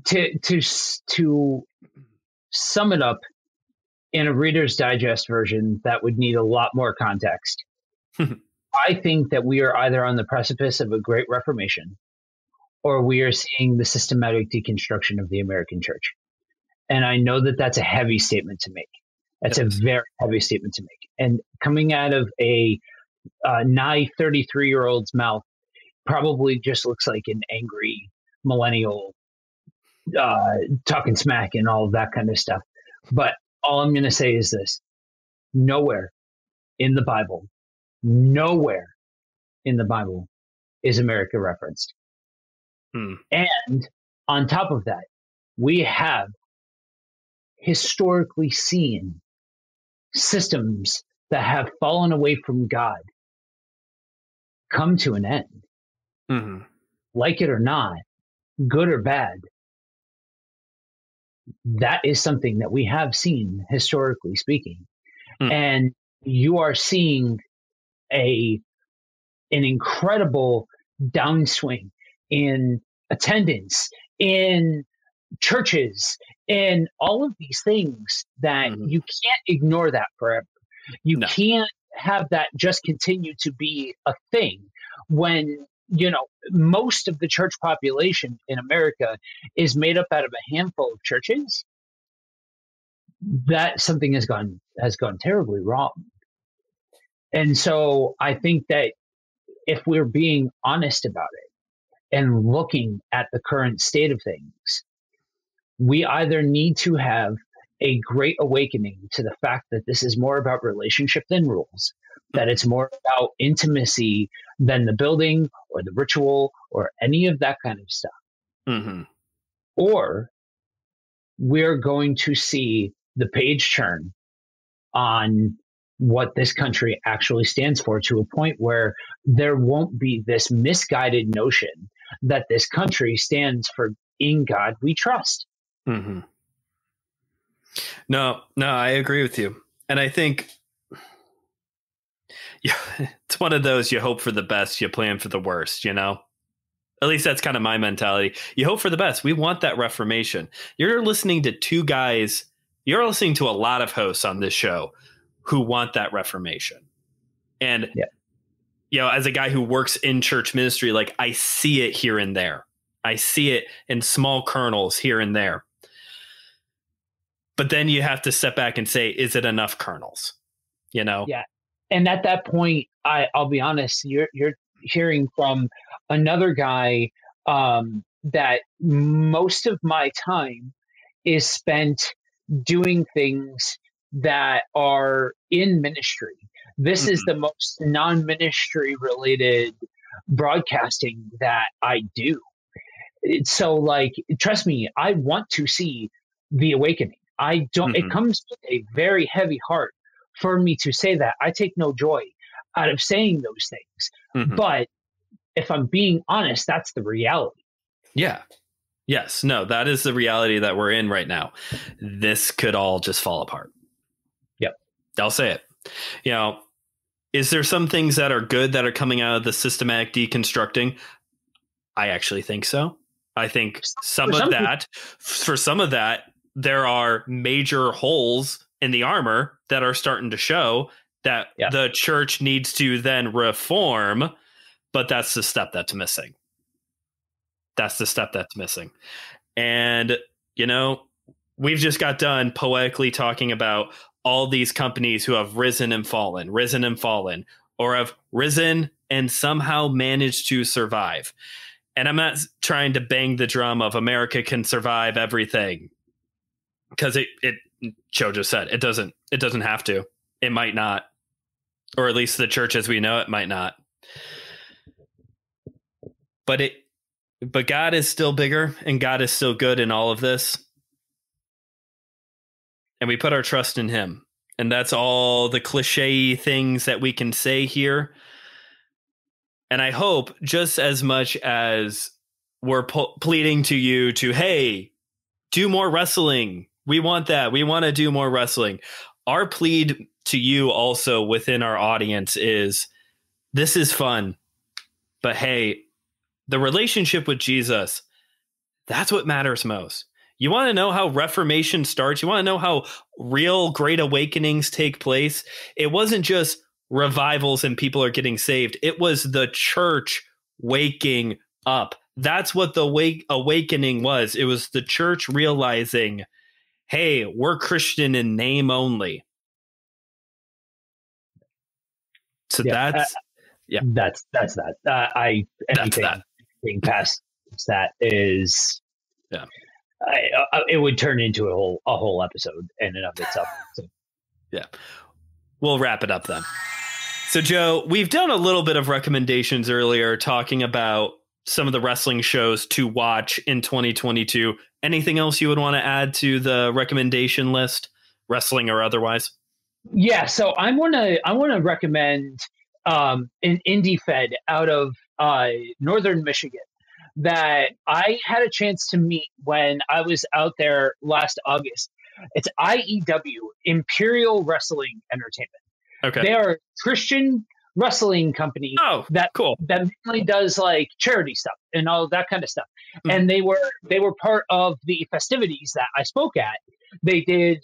To sum it up in a Reader's Digest version, that would need a lot more context. I think that we are either on the precipice of a great reformation or we are seeing the systematic deconstruction of the American church. And I know that that's a heavy statement to make. That's a very heavy statement to make. And coming out of a nigh 33-year-old's mouth probably just looks like an angry millennial talking smack and all of that kind of stuff. But all I'm going to say is this: nowhere in the Bible, nowhere in the Bible is America referenced. And on top of that, we have historically seen systems that have fallen away from God come to an end. Mm-hmm. Like it or not, good or bad, that is something that we have seen historically speaking. And you are seeing an incredible downswing in attendance, in churches, and all of these things that you can't ignore that forever. You can't have that just continue to be a thing when, you know, most of the church population in America is made up out of a handful of churches. That something has gone terribly wrong. And so I think that if we're being honest about it and looking at the current state of things, we either need to have a great awakening to the fact that this is more about relationship than rules, that it's more about intimacy than the building or the ritual or any of that kind of stuff. Or we're going to see the page turn on what this country actually stands for, to a point where there won't be this misguided notion that this country stands for "in God we trust." No, I agree with you. And I think it's one of those, you hope for the best, you plan for the worst, you know? At least that's kind of my mentality. You hope for the best. We want that reformation. You're listening to two guys, you're listening to a lot of hosts on this show who want that reformation. And, you know, as a guy who works in church ministry, like, I see it here and there. I see it in small kernels here and there. But then you have to step back and say, is it enough kernels? You know? Yeah. And at that point, I'll be honest, you're hearing from another guy that most of my time is spent doing things that are in ministry. This is the most non-ministry related broadcasting that I do. So, like, trust me, I want to see the awakening. I don't, it comes with a very heavy heart for me to say that. I take no joy out of saying those things. But if I'm being honest, that's the reality. Yeah. Yes. No, that is the reality that we're in right now. This could all just fall apart. Yep. I'll say it. You know, is there some things that are good that are coming out of the systematic deconstructing? I actually think so. I think for some of that, there are major holes in the armor that are starting to show that the church needs to then reform. But that's the step that's missing. And, you know, we've just got done poetically talking about all these companies who have risen and fallen, or have risen and somehow managed to survive. And I'm not trying to bang the drum of America can survive everything, because Joe just said it doesn't have to. It might not, or at least the church as we know it might not. But God is still bigger, and God is still good in all of this. And we put our trust in him. And that's all the cliche things that we can say here. And I hope, just as much as we're pleading to you to, hey, do more wrestling. We want that. We want to do more wrestling. Our plead to you also within our audience is, this is fun. But hey, the relationship with Jesus, that's what matters most. You want to know how Reformation starts? You want to know how real great awakenings take place? It wasn't just revivals and people are getting saved. It was the church waking up. That's what the awakening was. It was the church realizing, hey, we're Christian in name only. So Yeah, that's that's that. Anything past that is, yeah. It would turn into a whole episode in and of itself. So. Yeah. We'll wrap it up then. So, Joe, we've done a little bit of recommendations earlier talking about some of the wrestling shows to watch in 2022. Anything else you would want to add to the recommendation list, wrestling or otherwise? Yeah, so I want to recommend an indie fed out of northern Michigan that I had a chance to meet when I was out there last August. It's IEW, Imperial Wrestling Entertainment. Okay. They are a Christian wrestling company that mainly does like charity stuff and all that kind of stuff. Mm-hmm. And they were part of the festivities that I spoke at. They did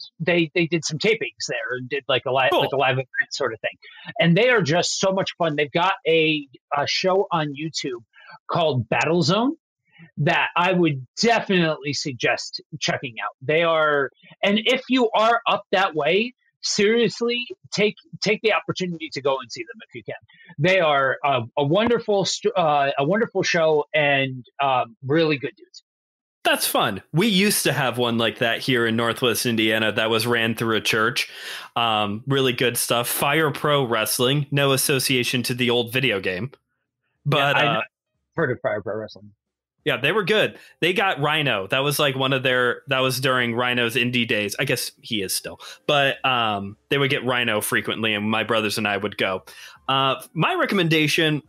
some tapings there and did like a live event sort of thing. And they are just so much fun. They've got a show on YouTube called Battle Zone that I would definitely suggest checking out. They are, and if you are up that way, seriously, take the opportunity to go and see them if you can. They are a wonderful show and really good dudes. That's fun. We used to have one like that here in Northwest Indiana that was ran through a church. Really good stuff. Fire Pro Wrestling, no association to the old video game. But yeah, I've heard of Fire Pro Wrestling. Yeah, they were good. They got Rhino. That was like that was during Rhino's indie days. I guess he is still. But they would get Rhino frequently, and my brothers and I would go. My recommendation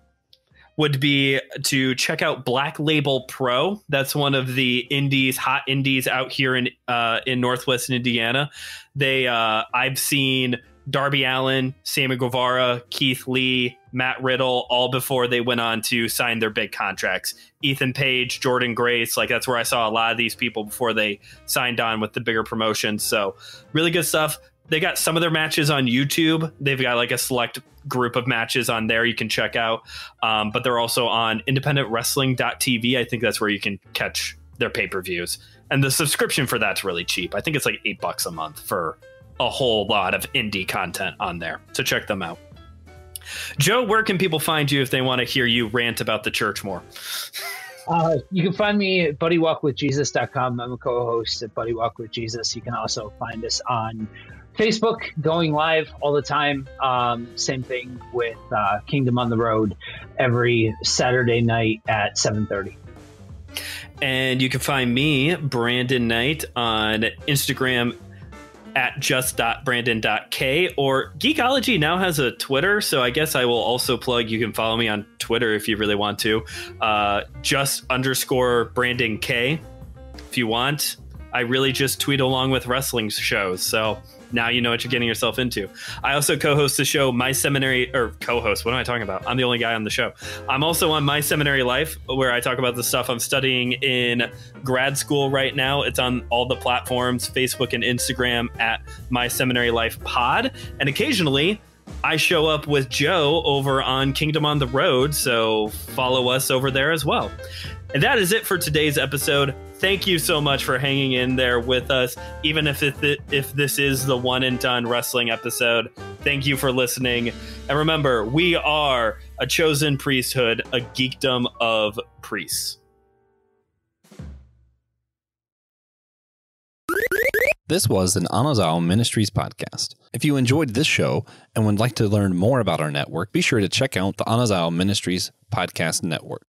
would be to check out Black Label Pro. That's one of the hot indies out here in Northwest Indiana. I've seen Darby Allin, Sammy Guevara, Keith Lee, Matt Riddle, all before they went on to sign their big contracts. Ethan Page, Jordan Grace, like that's where I saw a lot of these people before they signed on with the bigger promotions. So really good stuff. They got some of their matches on YouTube. They've got like a select group of matches on there you can check out. But they're also on independentwrestling.tv. I think that's where you can catch their pay-per-views. And the subscription for that's really cheap. I think it's like $8 a month for a whole lot of indie content on there. So check them out. Joe, where can people find you if they want to hear you rant about the church more? You can find me at buddywalkwithjesus.com. I'm a co-host at Buddy Walk with Jesus. You can also find us on Facebook, going live all the time. Same thing with Kingdom on the Road every Saturday night at 7:30. And you can find me, Brandon Knight, on Instagram at just.brandon.k, or Geekology now has a Twitter, so I guess I will also plug, you can follow me on Twitter if you really want to, just_Brandon K if you want. I really just tweet along with wrestling shows, so now you know what you're getting yourself into. I also co-host the show My Seminary, or co-host, what am I talking about? I'm the only guy on the show. I'm also on My Seminary Life, where I talk about the stuff I'm studying in grad school right now. It's on all the platforms, Facebook and Instagram at My Seminary Life Pod. And occasionally I show up with Joe over on Kingdom on the Road, so follow us over there as well. And that is it for today's episode. Thank you so much for hanging in there with us, even if this is the one and done wrestling episode. Thank you for listening. And remember, we are a chosen priesthood, a geekdom of priests. This was an Anazao Ministries podcast. If you enjoyed this show and would like to learn more about our network, be sure to check out the Anazao Ministries Podcast Network.